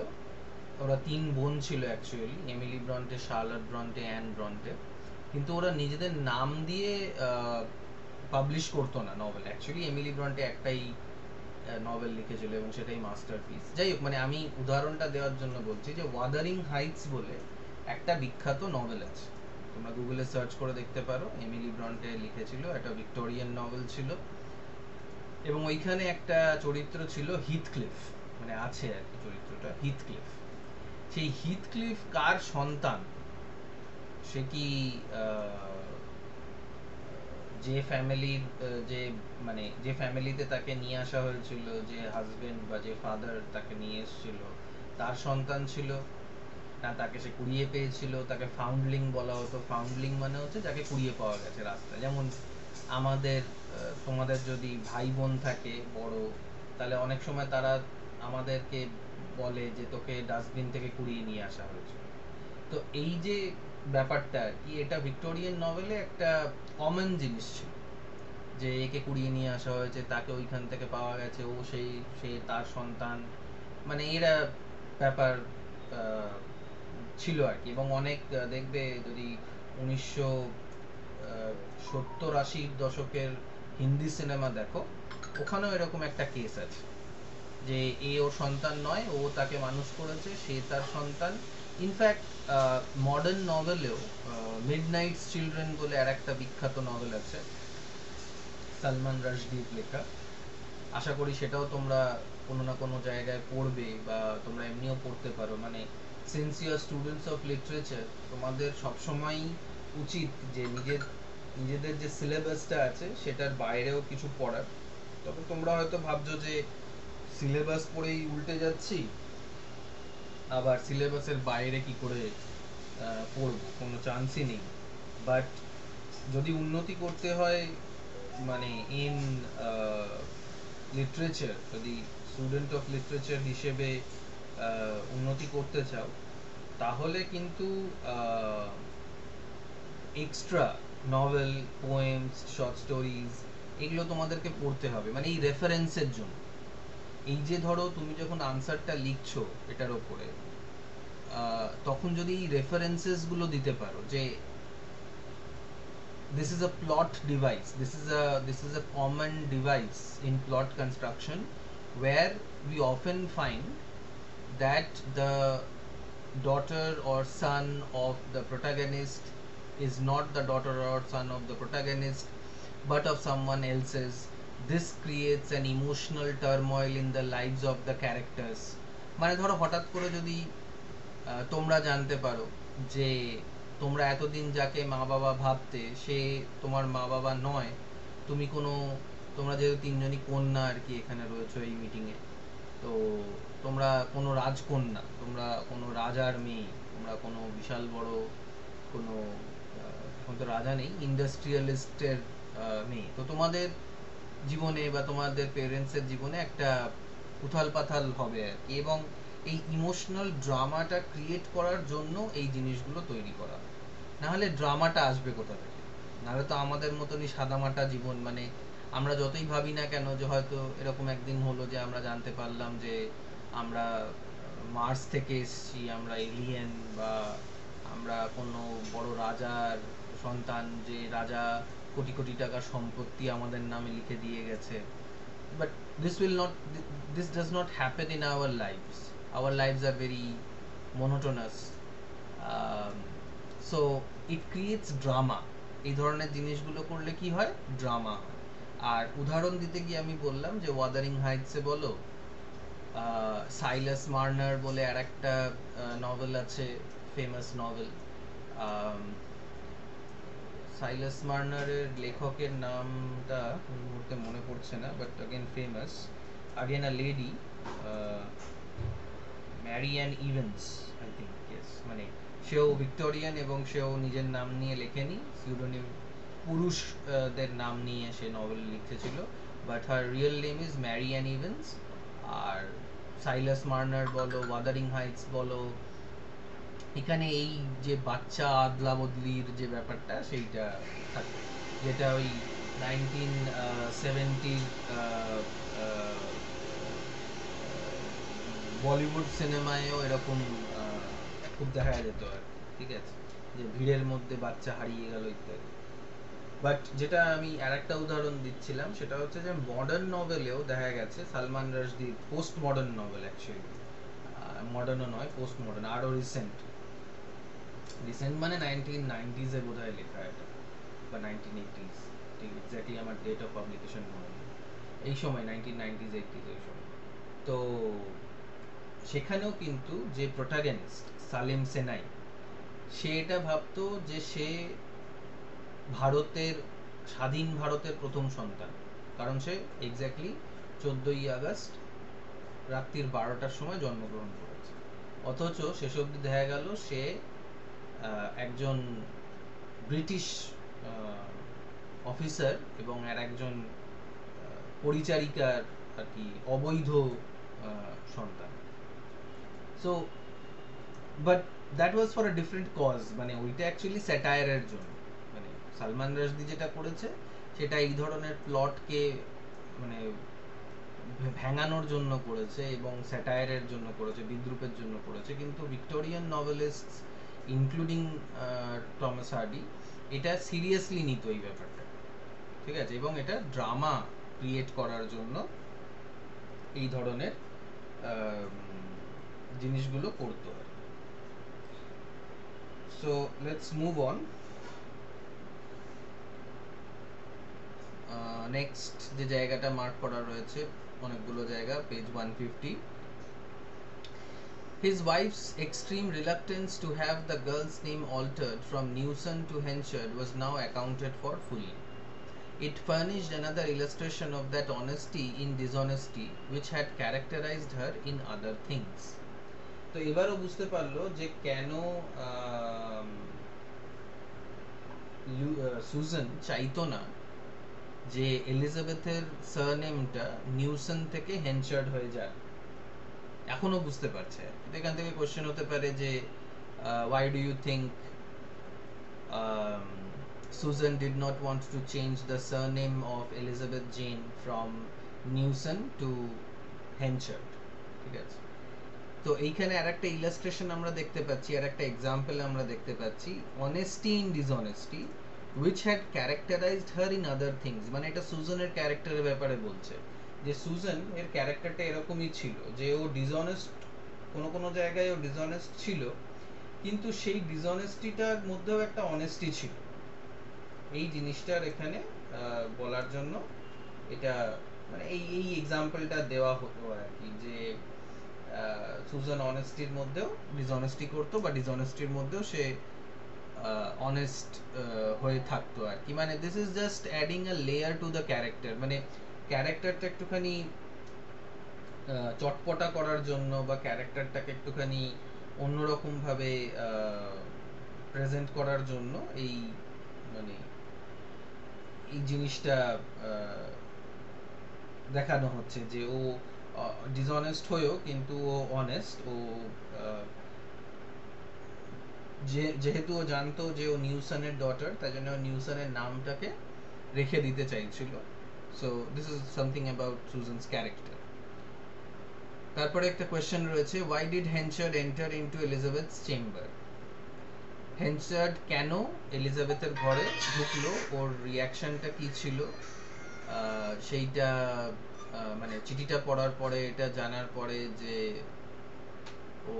ওরা 3 বোন ছিল অ্যাকচুয়ালি, এমিলি ব্রন্টে, শার্লট ব্রন্টে, অ্যান ব্রন্টে। কিন্তু ওরা নিজেদের নাম দিয়ে পাবলিশ করতো না নভেল। অ্যাকচুয়ালি এমিলি ব্রন্টে একটাই নভেল লিখেছিল এবং সেটাই মাস্টারপিস। যাই হোক, মানে আমি উদাহরণটা দেওয়ার জন্য বলছি যে ওয়াদারিং হাইটস বলে একটা বিখ্যাত নভেল আছে, তোমরা গুগলে সার্চ করে দেখতে পারো। এমিলি ব্রন্টে লিখেছিল, একটা ভিক্টোরিয়ান নভেল ছিল, এবং ওইখানে একটা চরিত্র ছিল হিথক্লিফ, মানে আছে আর কি চরিত্রটা হিথক্লিফ। সেই হিথক্লিফ কার সন্তান, সে কি যে ফ্যামিলির, যে মানে যে ফ্যামিলিতে তাকে নিয়ে আসা হয়েছিল, যে হাজবেন্ড বা যে ফাদার তাকে নিয়ে এসেছিল, তার সন্তান ছিল, না তাকে সে কুড়িয়ে পেয়েছিল? তাকে ফাউন্ডলিং বলা হতো। ফাউন্ডলিং মানে হচ্ছে যাকে কুড়িয়ে পাওয়া গেছে রাস্তায়। যেমন আমাদের তোমাদের যদি ভাই বোন থাকে বড়, তাহলে অনেক সময় তারা আমাদেরকে বলে যে তোকে ডাস্টবিন থেকে কুড়িয়ে নিয়ে আসা হয়েছে। তো এই যে ব্যাপারটা আর কি, এটা ভিক্টোরিয়ান নভেলে একটা কমন জিনিস ছিল, যে একে কুড়িয়ে নিয়ে আসা হয়েছে, তাকে ওইখান থেকে পাওয়া গেছে, ও সে তার সন্তান, মানে এরা ব্যাপার আহ, ছিল আর কি। এবং অনেক দেখবে যদি 1970-80 দশকের হিন্দি সিনেমা দেখো, ওখানেও এরকম একটা কেস আছে যে এ ওর সন্তান নয়, ও তাকে মানুষ করেছে, সে তার সন্তান। ইনফ্যাক্ট মডার্ন নভেলেও মিডনাইটস চিলড্রেন বলে আর একটা বিখ্যাত নভেল আছে, সালমান রাশদির লেখা। আশা করি সেটাও তোমরা কোনো না কোনো জায়গায় পড়বে, বা তোমরা এমনিও পড়তে পারো। মানে since you are students of literature, তোমাদের সবসময়ই উচিত যে নিজেদের যে সিলেবাসটা আছে সেটার বাইরেও কিছু পড়ার। তবে তোমরা হয়তো ভাবছো যে সিলেবাস পড়েই উল্টে যাচ্ছি, আবার সিলেবাসের বাইরে কি করে পড়বো, কোনো চান্সই নেই। বাট যদি উন্নতি করতে হয়, মানে ইন লিটারেচার, যদি স্টুডেন্ট অফ লিটারেচার হিসেবে উন্নতি করতে চাও, তাহলে কিন্তু extra novel, poems, short stories এগুলো তোমাদেরকে পড়তে হবে, মানে এই রেফারেন্সের জন্য। এই যে ধরো তুমি যখন আনসারটা লিখছো এটার ওপরে, তখন যদি এই রেফারেন্সেস গুলো দিতে পারো যে this is a plot device, this is a common device in plot construction, where we often find that the daughter or son of the protagonist is not the daughter or son of the protagonist but of someone else's. This creates an emotional turmoil in the lives of the characters. মানে ধরো হঠাৎ করে যদি তোমরা জানতে পারো যে তোমরা এতদিন যাকে মা বাবা ভাবতে সে তোমার মা বাবা নয়, তোমরা যেহেতু তিনজনই কন্যা আর কি এখানে রয়েছে এই মিটিং এ, তো তোমরা কোনো রাজকন্যা, তোমরা কোনো রাজার মেয়ে, তোমরা কোনো বিশাল বড় কোনো এখন তো রাজা নেই, ইন্ডাস্ট্রিয়ালিস্টের মেয়ে, তো তোমাদের জীবনে বা তোমাদের পেরেন্টসের জীবনে একটা উথাল পাথাল হবে আর কি। এবং এই ইমোশনাল ড্রামাটা ক্রিয়েট করার জন্য এই জিনিসগুলো তৈরি করা, না হলে ড্রামাটা আসবে কোথা থেকে? নাহলে তো আমাদের মতনই সাদামাটা জীবন, মানে আমরা যতই ভাবি না কেন যে হয়তো এরকম একদিন হলো যে আমরা জানতে পারলাম যে আমরা মার্স থেকে এসেছি, আমরা এলিয়েন, বা আমরা কোনো বড় রাজার সন্তান, যে রাজা কোটি কোটি টাকার সম্পত্তি আমাদের নামে লিখে দিয়ে গেছে। But this will not this does not happen in our lives. Our lives are very monotonous. um, so it creates drama. এই ধরনের জিনিসগুলো করলে কি হয়, ড্রামা হয়। আর উদাহরণ দিতে গিয়ে আমি বললাম যে ওয়াদারিং হাইটসে বলো, সাইলাস মার্নার বলে আর একটা নভেল আছে, ফেমাস নভেল। সাইলাস মার্নারের লেখকের নামটা এই মুহূর্তে মনে পড়ছে না, but again famous, again a lady, Marian Evans, I think, yes. মানে সেও ভিক্টোরিয়ান এবং সেও নিজের নাম নিয়ে লেখেনি, সিউডোনিম, পুরুষদের নাম নিয়ে সে নভেল লিখেছিল, but her real name is Marian Evans. আর সাইলাস মার্নার বলো, ওয়াদারিং হাইটস বলো, এখানে এই যে বাচ্চা আদলা বদলির যে ব্যাপারটা সেইটা থাকে, যেটা ওই 1970 বলিউড সিনেমায়ও এরকম খুব দেখা যেত আর কি, ঠিক আছে, যে ভিড়ের মধ্যে বাচ্চা হারিয়ে গেল ইত্যাদি। বাট যেটা আমি আর একটা উদাহরণ দিচ্ছিলাম সেটা হচ্ছে যে মডার্ন নভেলেও দেখা গেছে, সালমান রাশদির পোস্ট মডার্ন নভেল, অ্যাকচুয়ালি মডার্নও নয়, পোস্ট মডার্ন, আরও রিসেন্ট মানে 1990s এ বোধহয় লেখা এটা, বা 1980s, ঠিক এক্স্যাক্টলি আমার ডেট অফ পাবলিকেশন মনে নেই, এই সময় 1990s 80s এই সময়। তো সেখানেও কিন্তু যে প্রোটাগনিস্ট সালেম সেনাই, সে এটা ভাবতো যে সে স্বাধীন ভারতের প্রথম সন্তান, কারণ সে এক্স্যাক্টলি 14ই আগস্ট রাত্রির 12টার সময় জন্মগ্রহণ করেছে। অথচ শেষ অবধি দেখা গেল সে একজন ব্রিটিশ অফিসার এবং আর একজন পরিচারিকার আর কি অবৈধ সন্তান। So but that was for a different cause, মানে ওইটা অ্যাকচুয়ালি স্যাটায়ারের জন্য, মানে সালমান রাশদি যেটা করেছে সেটা এই ধরনের প্লটকে মানে ভেঙানোর জন্য করেছে এবং স্যাটায়ারের জন্য করেছে, বিদ্রুপের জন্য করেছে। কিন্তু Victorian novelist including Thomas Hardy এটা সিরিয়াসলি নিত এই ব্যাপারটা, ঠিক আছে, এবং এটা ড্রামা ক্রিয়েট করার জন্য এই ধরনের জিনিসগুলো করতো আর। So let's move on. Next যে জায়গাটা মার্ক করা রয়েছে অনেকগুলো জায়গা, page 150, his wife's extreme reluctance to have the girl's name altered from Newson to Henchard was now accounted for fully. It furnished another illustration of that honesty in dishonesty which had characterized her in other things. তো এবারও বুঝতে পারলো যে কেন Suzanne চাইতো না যে এলিজাবেথের সারনেমটা নিউসন থেকে হেনচার্ড হয়ে যায়। এখনো বুঝতে পারছে। এখান থেকে কোশ্চেন হতে পারে যে why do you think Susan did not want to change the surname of Elizabeth Jane from Newson to Henchard? ঠিক আছে, তো এইখানে আরেকটা ইলাস্ট্রেশন আমরা দেখতে পাচ্ছি, আরেকটা এক্সাম্পল আমরা দেখতে পাচ্ছি, honesty in dishonesty which had characterized her in other things, মানে এটা সুজানের ক্যারেক্টারের ব্যাপারে বলছে যে সুজান এর ক্যারেক্টারটা এরকমই ছিল যে ও ডিসঅনেস্ট, কোনো জায়গায় ও ডিসঅনেস্ট ছিল, কিন্তু সেই ডিসঅনেস্টিটার মধ্যেও একটা অনেস্টি ছিল। এই জিনিসটার এখানে বলার জন্য এটা মানে এই এক্সাম্পলটা দেওয়া হতো আর কি, যে সুজান অনেস্টির মধ্যেও ডিসঅনেস্টি করতো বা ডিসঅনেস্টির মধ্যেও সে অনেস্ট হয়ে থাকতো আর কি। মানে this is just adding a layer to the character, মানে ক্যারেক্টারটা একটুখানি চটপটা করার জন্য বা ক্যারেক্টারটাকে একটুখানি অন্যরকম ভাবে প্রেজেন্ট করার জন্য এই মানে এই জিনিসটা দেখানো হচ্ছে যে ও ডিসঅনেস্ট হয়েও কিন্তু ও অনেস্ট, ও যেহেতু ও জানতো যে ও নিউসনের ডটার, তাই জন্য নিউসনের নামটাকে রেখে দিতে চাইছিল। So this is something about Susan's character. তারপরে একটা কোয়েশ্চেন রয়েছে, why did Henchard enter into Elizabeth's chamber? হেনচার্ড কেন এলিজাবেথের ঘরে ঢুকলো, ওর রিয়াকশনটা কি ছিল, সেইটা মানে চিঠিটা পড়ার পরে, এটা জানার পরে যে ও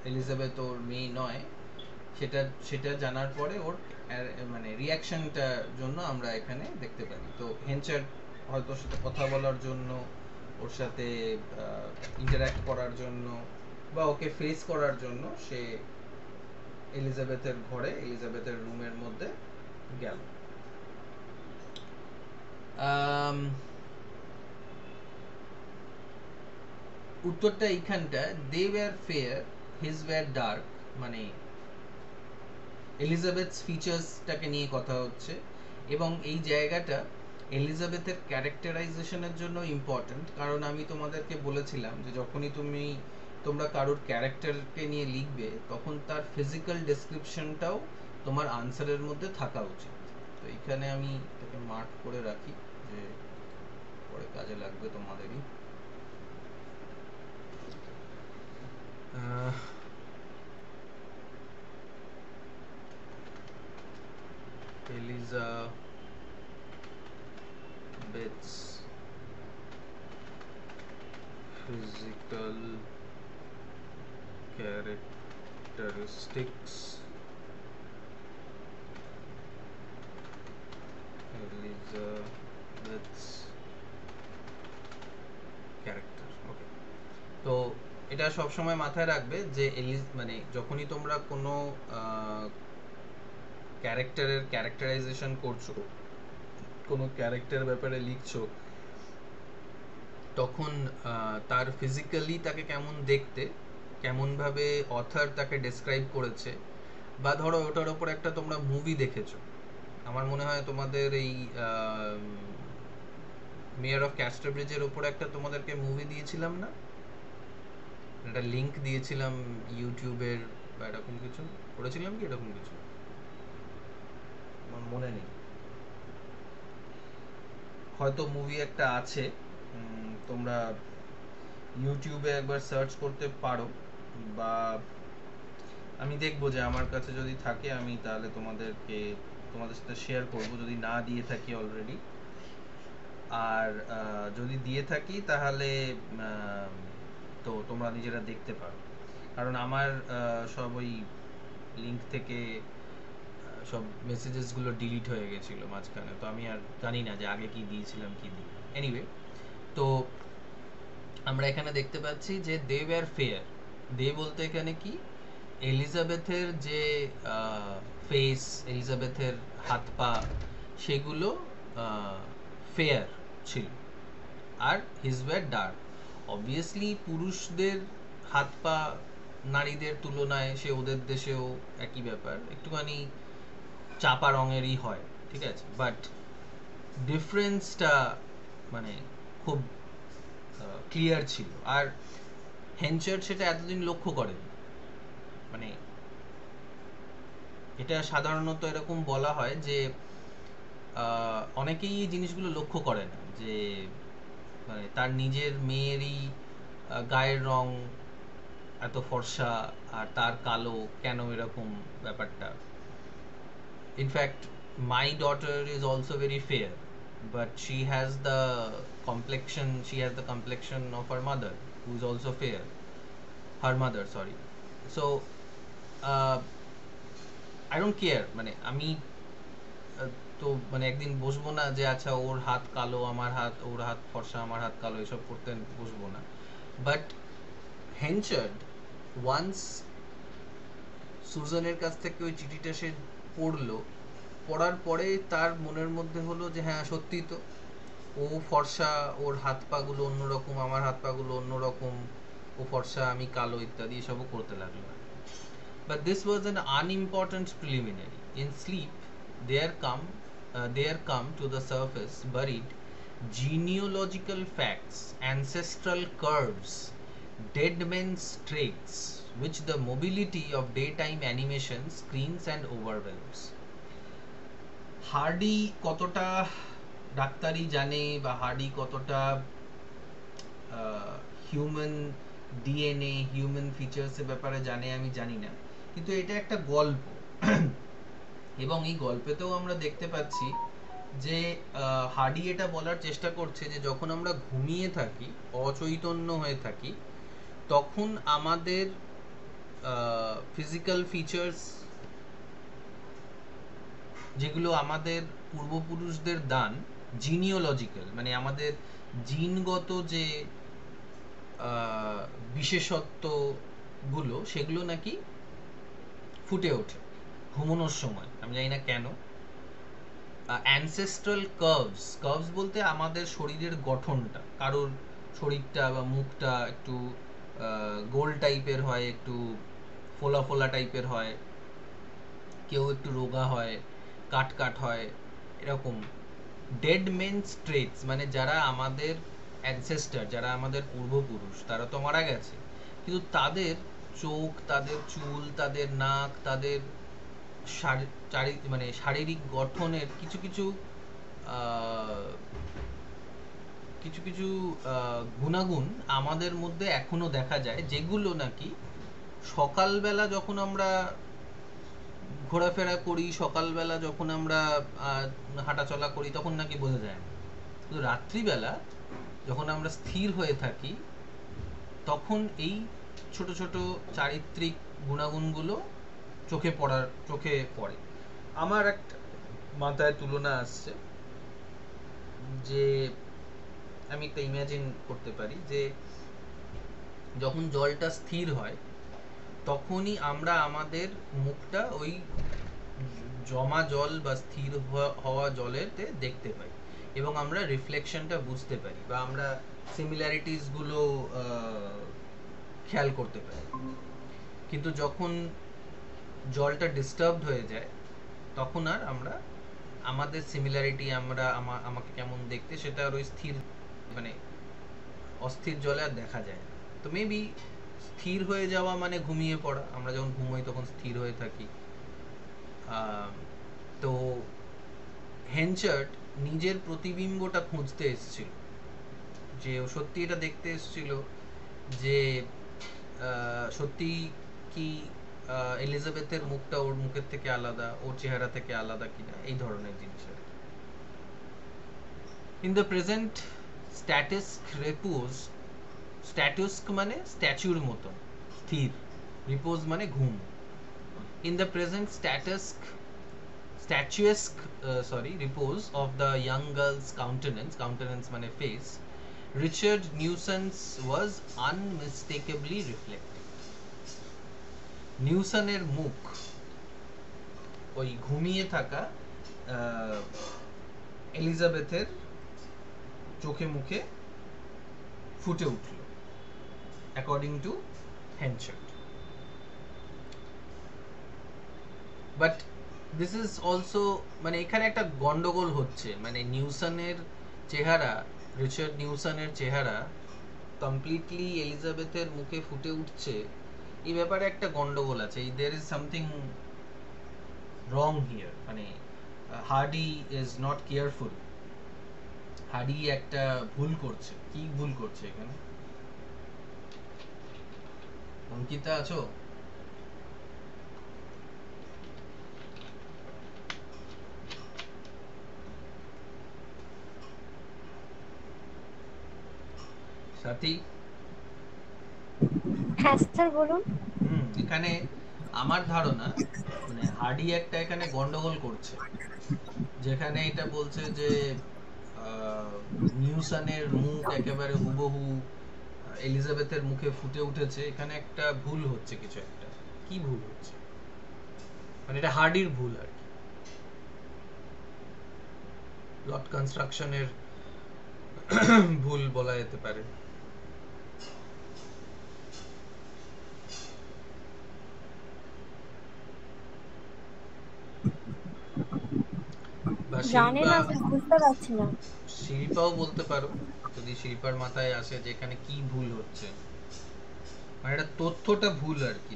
এলিজাবেথ ওর মেয়ে নয়, সেটা জানার পরে ওর মানে রিয়াকশনটার জন্য আমরা এখানে দেখতে পারি। তো হেনচার্ড হয়তো ওর সাথে কথা বলার জন্য, ওর সাথে ইন্টারঅ্যাক্ট করার জন্য বা ওকে ফেস করার জন্য সে এলিজাবেথের ঘরে, এলিজাবেথের রুমের মধ্যে গেল। উত্তরটা এইখানটা, they were fair, his were dark, মানে এলিজাবেথস ফিচার্সটাকে নিয়ে কথা হচ্ছে এবং এই জায়গাটা এলিজাবেথের ক্যারেক্টারাইজেশনের জন্য ইম্পর্টেন্ট। কারণ আমি তোমাদেরকে বলেছিলাম যে যখনই তোমরা কারোর ক্যারেক্টারকে নিয়ে লিখবে তখন তার ফিজিক্যাল ডেসক্রিপশনটাও তোমার আনসারের মধ্যে থাকা উচিত। তো এখানে আমি এটাকে মার্ক করে রাখি যে পরে কাজে লাগবে তোমাদেরই। Elizabeth's physical characteristics, Elizabeth's character, okay. তো এটা সব সময় মাথায় রাখবে যে মানে যখনই তোমরা কোনো ক্যারেক্টারের ক্যারেক্টারাইজেশন করছো, কোনো ক্যারেক্টার ব্যাপারে লিখছো, তখন তার ফিজিক্যালি তাকে কেমন দেখতে, কেমন ভাবে অথর তাকে ডেসক্রাইব করেছে, বা ধরো ওটার উপর একটা তোমরা মুভি দেখেছো, আমার মনে হয় তোমাদের এই মেয়র অফ ক্যাস্টারব্রিজের উপর একটা তোমাদেরকে মুভি দিয়েছিলাম না, একটা লিংক দিয়েছিলাম ইউটিউবের বা এরকম কিছু করেছিলাম কি এরকম কিছু, আমার মনে নেই, হয়তো মুভি একটা আছে, তোমরা ইউটিউবে একবার সার্চ করতে পারো, বা আমি দেখবো যে আমার কাছে যদি থাকে আমি তাহলে তোমাদের সাথে শেয়ার করব, যদি না দিয়ে থাকি অলরেডি। আর যদি দিয়ে থাকি তাহলে তো তোমরা নিজেরা দেখতে পারো, কারণ আমার সব ওই লিংক থেকে সব মেসেজেসগুলো ডিলিট হয়ে গেছিলো মাঝখানে, তো আমি আর জানি না যে আগে কি দিয়েছিলাম কি দিই। এনিওয়ে, তো আমরা এখানে দেখতে পাচ্ছি যে দে ওয়্যার ফেয়ার। দে বলতে এখানে কি, এলিজাবেথের যে ফেস, এলিজাবেথের হাত পা, সেগুলো ফেয়ার ছিল, আর হিজ ওয়্যার ডার্ক। অবভিয়াসলি পুরুষদের হাত পা নারীদের তুলনায়, সে ওদের দেশেও একই ব্যাপার, একটুখানি চাপা রঙেরই হয়, ঠিক আছে, বাট ডিফারেন্সটা মানে খুব ক্লিয়ার ছিল। আর হেনচার্ড সেটা এতদিন লক্ষ্য করেন, মানে এটা সাধারণত এরকম বলা হয় যে অনেকেই এই জিনিসগুলো লক্ষ্য করে না, যে মানে তার নিজের মেয়েরই গায়ের রং এত ফর্সা আর তার কালো, কেন এরকম ব্যাপারটা। In fact my daughter is also very fair, but she has the complexion of her mother, who is also fair, her mother, sorry. So I don't care, মানে আমি তো মানে একদিন বসবো না যে আচ্ছা ওর হাত কালো আমার হাত, ওর হাত ফর্সা আমার হাত কালো, এসব করতে বসবো না। বাট হেনচার্ড ওয়ান্স সুজানের কাছ থেকে ওই চিঠিটা সে পড়লো, পড়ার পরে তার মনের মধ্যে হলো যে হ্যাঁ সত্যি তো, ও ফর্সা, ওর হাত পাগুলো অন্যরকম, আমার হাত পাগুলো অন্যরকম, ও ফর্সা আমি কালো, ইত্যাদি এসবও করতে লাগলো। But this was an unimportant preliminary. In sleep, there come to the surface buried genealogical facts, ancestral curves, dead men's traits, which the mobility of daytime animation screens and overwhelms. Hardy কতটা ডাক্তারি জানে, বা hardy কতটা human DNA, human ফিচার্সের ব্যাপারে জানে আমি জানি না, কিন্তু এটা একটা গল্প। এবং এই গল্পেতেও আমরা দেখতে পাচ্ছি যে হার্ডি এটা বলার চেষ্টা করছে যে যখন আমরা ঘুমিয়ে থাকি, অচৈতন্য হয়ে থাকি, তখন আমাদের ফিজিক্যাল ফিচার্স, যেগুলো আমাদের পূর্বপুরুষদের দান, জিনিওলজিক্যাল, মানে আমাদের জিনগত যে বিশেষত্বগুলো, সেগুলো নাকি ফুটে ওঠে ঘুমানোর সময়, আমি জানি না কেন। অ্যানসেস্ট্রাল কার্ভস বলতে আমাদের শরীরের গঠনটা, কারোর শরীরটা বা মুখটা একটু গোল টাইপের হয়, একটু ফোলা ফোলা টাইপের হয়, কেউ একটু রোগা হয়, কাট হয়, এরকম। ডেড মেনস ট্রেটস, মানে যারা আমাদের অ্যানসেস্টার, যারা আমাদের পূর্বপুরুষ, তারা তো মারা গেছে, কিন্তু তাদের চোখ, তাদের চুল, তাদের নাক, তাদের মানে শারীরিক গঠনের কিছু কিছু গুণাগুণ আমাদের মধ্যে এখনো দেখা যায়, যেগুলো নাকি সকালবেলা যখন আমরা ঘোরাফেরা করি, সকালবেলা যখন আমরা হাঁটাচলা করি, তখন নাকি বোঝা যায় না, কিন্তু রাত্রিবেলা যখন আমরা স্থির হয়ে থাকি, তখন এই ছোট ছোট চারিত্রিক গুণাগুণগুলো চোখে পড়ে। আমার একটা মাথায় তুলনা আসছে, যে আমি একটা ইমাজিন করতে পারি যে যখন জলটা স্থির হয়, তখনই আমরা আমাদের মুখটা ওই জমা জল বা স্থির হওয়া জলেতে দেখতে পাই, এবং আমরা রিফ্লেকশনটা বুঝতে পারি, বা আমরা সিমিলারিটিস গুলো খেয়াল করতে পারি। কিন্তু যখন জলটা ডিস্টার্বড হয়ে যায়, তখন আর আমরা আমাদের সিমিলারিটি, আমাকে কেমন দেখতে সেটা আর ওই স্থির মানে অস্থির জলে আর দেখা যায় না। তো মেবি স্থির হয়ে যাওয়া মানে ঘুমিয়ে পড়া, আমরা যখন ঘুমোই তখন স্থির হয়ে থাকি। তো হেনচার্ড নিজের প্রতিবিম্বটা খুঁজতে এসেছিল, যে ও সত্যি এটা দেখতে এসেছিল যে সত্যি কি এলিজাবেথের মুখটা ওর মুখের থেকে আলাদা, ওর চেহারা থেকে আলাদা কিনা, এই ধরনের জিনিস। ইন দ্য প্রেজেন্ট স্ট্যাটিস্ক রিপোজ, স্ট্যাটুস্ক মানে স্ট্যাচুর মতো স্থির, রিপোজ মানে ঘুম। In the present statuesque repose of the young girl's countenance মানে face, Richard Newson's was unmistakably reflecting. নিউসনের মুখ ওই ঘুমিয়ে থাকা এলিজাবেথের চোখে মুখে ফুটে উঠল, according to Henchard. But this is also, মানে এখানে একটা গন্ডগোল হচ্ছে, মানে নিউসনের চেহারা, রিচার্ড নিউসনের চেহারা কমপ্লিটলি এলিজাবেথের মুখে ফুটে উঠছে, এই ব্যাপারে একটা গন্ডগোল আছে। There is something wrong here, মানে Hardy is not careful, Hardy একটা ভুল করছে। কি ভুল করছে এখানে? অঙ্কিতা আছো? সাথী? হ্যাঁ স্যার বলুন। এখানে আমার ধারণা মানে হার্ডি একটা এখানে গন্ডগোল করছে, যেখানে এটা বলছে যে নিউসনের মুখ একেবারে হুবহু এলিজাবেথের মুখে ফুটে উঠেছে। এখানে একটা ভুল হচ্ছে, কিছু একটা। কি ভুল হচ্ছে? মানে এটা হার্ডির ভুল আর কি, প্লট কনস্ট্রাকশনের ভুল বলা যেতে পারে। জানি না স্যার, বুঝতে পারছি না। শিল্পাও বলতে পারো, যদি শিল্পার মাথায় আসে যে এখানে কি ভুল হচ্ছে। মানে এটা তথ্যটা ভুল আর কি,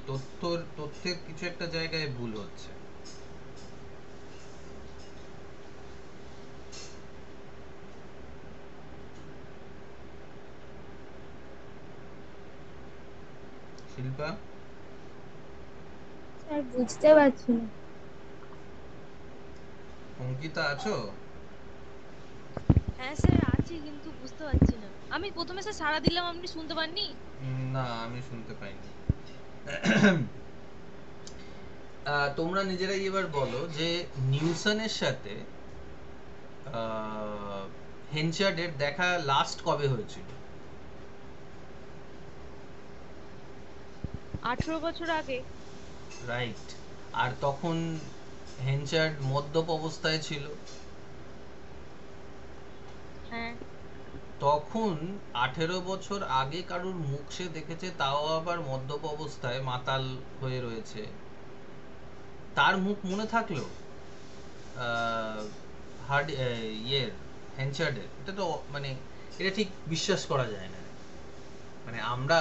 তথ্যের কিছু একটা জায়গায় ভুল হচ্ছে। শিল্পা? স্যার বুঝতে পারছি না। অঙ্কিতা আছো? হ্যাঁ স্যার আছি, কিন্তু বুঝতে পারছি না। আমি প্রথমে স্যার সাড়া দিলাম, আপনি শুনতে পাননি? না, আমি শুনতে পাইনি। তোমরা নিজেরাই এবার বলো যে নিউসনের সাথে হেনচার্ডের দেখা লাস্ট কবে হয়েছিল? 18 বছর আগে। রাইট। আর তখন হেনচার্ড মদ্যপ অবস্থায় ছিল। হ্যাঁ। তখন 18 বছর আগে কারুর মুখ সে দেখেছে, তাও আবার মদ্যপ অবস্থায় মাতাল হয়ে রয়েছে, তার মুখ মনে থাকলো হেনচার্ডের? এটা তো মানে এটা ঠিক বিশ্বাস করা যায় না। মানে আমরা,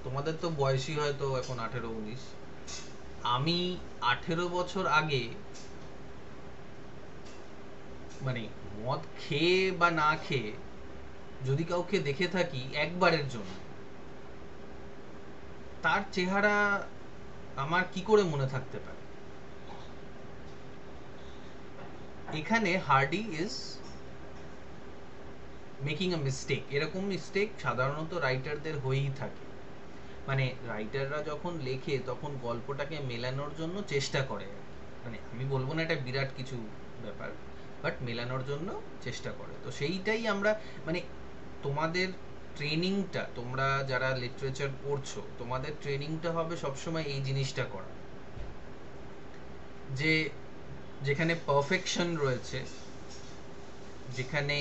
তোমাদের তো বয়সী হয়তো এখন 18-19, আমি 18 বছর আগে মানে মদ খেয়ে বা না খেয়ে যদি কাউকে দেখে থাকি একবারের জন্য, তার চেহারা আমার কি করে মনে থাকতে পারে? এখানে Hardy is making a mistake. এরকম মিস্টেক সাধারণত রাইটারদের হয়েই থাকে। মানে রাইটাররা যখন লেখে তখন গল্পটাকে মেলানোর জন্য চেষ্টা করে, মানে আমি বলবো না এটা বিরাট কিছু ব্যাপার, বাট মেলানোর জন্য চেষ্টা করে। তো সেইটাই আমরা, মানে তোমাদের ট্রেনিংটা, তোমরা যারা লিটারেচার পড়ছো, তোমাদের ট্রেনিংটা হবে সবসময় এই জিনিসটা করা, যে যেখানে পারফেকশন রয়েছে, যেখানে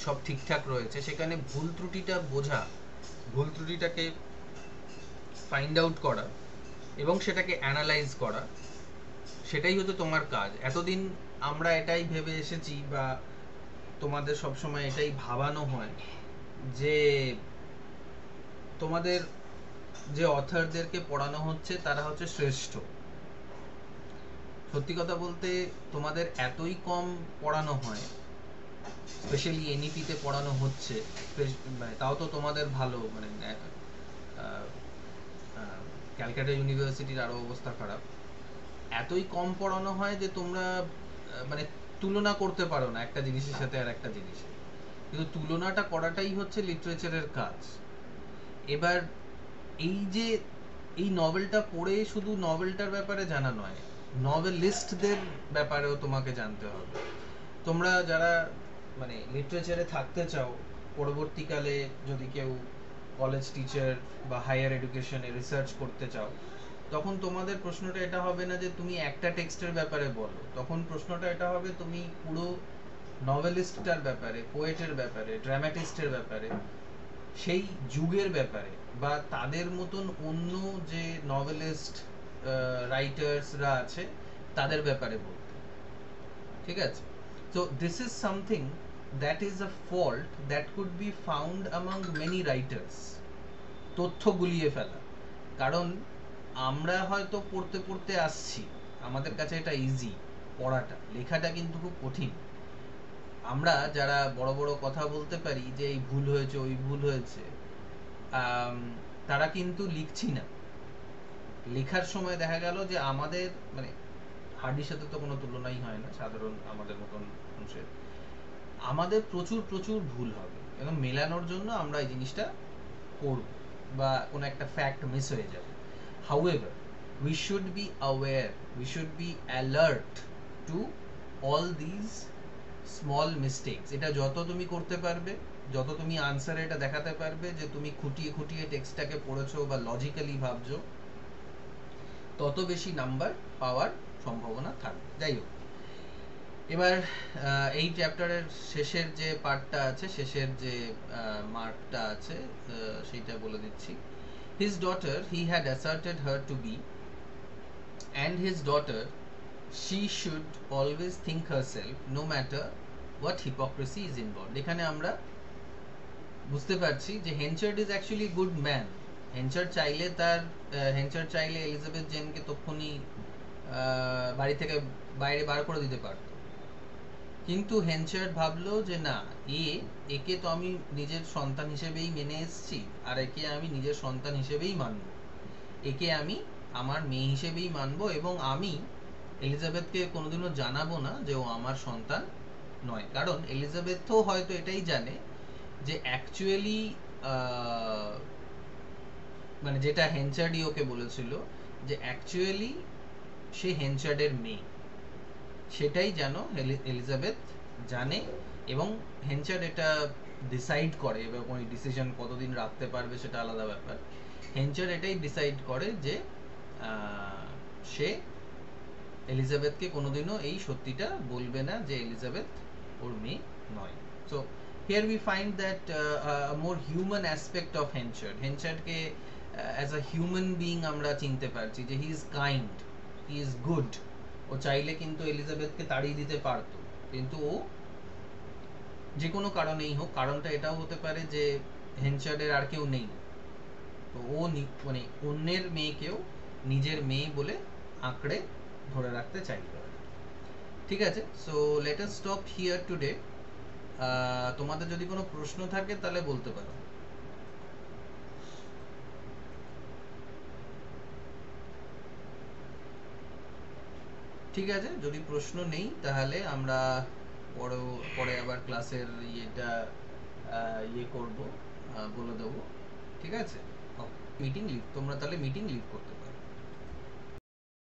সব ঠিকঠাক রয়েছে, সেখানে ভুল ত্রুটিটা বোঝা, ভুল ত্রুটিটাকে ফাইন্ড আউট করা এবং সেটাকে অ্যানালাইজ করা, সেটাই হতো তোমার কাজ। এতদিন আমরা এটাই ভেবে এসেছি বা তোমাদের সবসময় এটাই ভাবানো হয় যে তোমাদের যে অথরদেরকে পড়ানো হচ্ছে তারা হচ্ছে শ্রেষ্ঠ। সত্যি কথা বলতে তোমাদের এতই কম পড়ানো হয়, স্পেশালি এনইপিতে পড়ানো হচ্ছে, মানে তাও তো তোমাদের ভালো, মানে ক্যালকাটা ইউনিভার্সিটির আরো অবস্থা খারাপ। এতই কম পড়ানো হয় যে তোমরা মানে তুলনা করতে পারো না একটা জিনিসের সাথে আর একটা জিনিসের। কিন্তু তুলনাটা করাটাই হচ্ছে লিটারেচারের কাজ। এবার এই যে এই নভেলটা পড়ে শুধু নভেলটার ব্যাপারে জানা নয়, নভেলিস্টদের ব্যাপারেও তোমাকে জানতে হবে। তোমরা যারা মানে লিটারেচারে থাকতে চাও, পরবর্তীকালে যদি কেউ কলেজ টিচার বা হায়ার এডুকেশনে রিসার্চ করতে চাও, তখন তোমাদের প্রশ্নটা এটা হবে না যে তুমি একটা টেক্সটের ব্যাপারে বলো, তখন প্রশ্নটা এটা হবে তুমি পুরো নভেলিস্টটার ব্যাপারে, পোয়েটের ব্যাপারে, ড্রামাটিস্টের ব্যাপারে, সেই যুগের ব্যাপারে, বা তাদের মতন অন্য যে নভেলিস্ট রাইটার্সরা আছে তাদের ব্যাপারে বলতে। ঠিক আছে? So this is something that is a fault that could be found among many writers. তথ্য গুলিয়ে ফেলা। কারণ আমরা হয়তো পড়তে পড়তে আসছি, আমাদের কাছে এটা ইজি পড়াটা, লেখাটা কিন্তু খুব কঠিন। আমরা যারা বড় বড় কথা বলতে পারি যে এই ভুল হয়েছে ওই ভুল হয়েছে, তারা কিন্তু লিখছি না। লেখার সময় দেখা গেল যে আমাদের মানে হার্ডির সাথে তো কোনো তুলনাই হয় না সাধারণ আমাদের মতন মানুষের, আমাদের প্রচুর প্রচুর ভুল হবে এবং মেলানোর জন্য আমরা এই জিনিসটা করব বা কোনো একটা ফ্যাক্ট মিস হয়ে যাবে। However, we should be aware, we should be alert to all these small mistakes. এটা যত তুমি করতে পারবে, যত তুমি আনসারে এটা দেখাতে পারবে যে তুমি খুঁটিয়ে খুঁটিয়ে টেক্সটটাকে পড়েছো বা লজিক্যালি ভাবছো, তত বেশি নাম্বার পাওয়ার সম্ভাবনা থাকবে। যাই হোক, এবার এই চ্যাপ্টারের শেষের যে পার্টটা আছে, শেষের যে মার্কটা আছে সেইটা বলে দিচ্ছি। His daughter he had asserted her to be, and his daughter she should always think herself no matter what hypocrisy is involved. এখানে আমরা বুঝতে পারছি যে Henchard is actually good man. হেনচার্ড চাইলে এলিজাবেথ জেনকে তখনই বাড়ি থেকে বাইরে বার করে দিতে পারত, কিন্তু হেনচার্ড ভাবলো যে না, একে তো আমি নিজের সন্তান হিসেবেই মেনে এসেছি, আর একে আমি নিজের সন্তান হিসেবেই মানবো, একে আমি আমার মেয়ে হিসেবেই মানবো, এবং আমি এলিজাবেথকে কোনোদিনও জানাবো না যে ও আমার সন্তান নয়। কারণ এলিজাবেথও হয়তো এটাই জানে যে অ্যাকচুয়ালি মানে যেটা হেনচার্ডই ওকে বলেছিল যে অ্যাকচুয়ালি সে হেনচার্ডের মেয়ে, সেটাই যেন এলিজাবেথ জানে। এবং হেনচার্ড এটা ডিসাইড করে, এবং ওই ডিসিশন কতদিন রাখতে পারবে সেটা আলাদা ব্যাপার। হেনচার্ড এটাই ডিসাইড করে যে সে এলিজাবেথকে কোনোদিনও এই সত্যিটা বলবে না যে এলিজাবেথ ওর মেয়ে নয়। So here we find that a more human aspect of Henchard K as a human being আমরা চিনতে পারছি যে he is kind, he is good. ও চাইলে কিন্তু এলিজাবেথকে তাড়িয়ে দিতে পারতো, কিন্তু ও যে কোনো কারণেই হোক, কারণটা এটাও হতে পারে যে হেনচার্ডের আর কেউ নেই, তো ও মানে অন্যের মেয়েকেও নিজের মেয়ে বলে আঁকড়ে ধরে রাখতে চাইতো। ঠিক আছে, so let us stop here today. তোমাদের যদি কোনো প্রশ্ন থাকে তাহলে বলতে পারো। ঠিক আছে, যদি প্রশ্ন নেই তাহলে আমরা পরে আবার ক্লাসের করব, বলে দেবো। ঠিক আছে, মিটিং লিভ, তোমরা তাহলে মিটিং লিভ করতে পারো।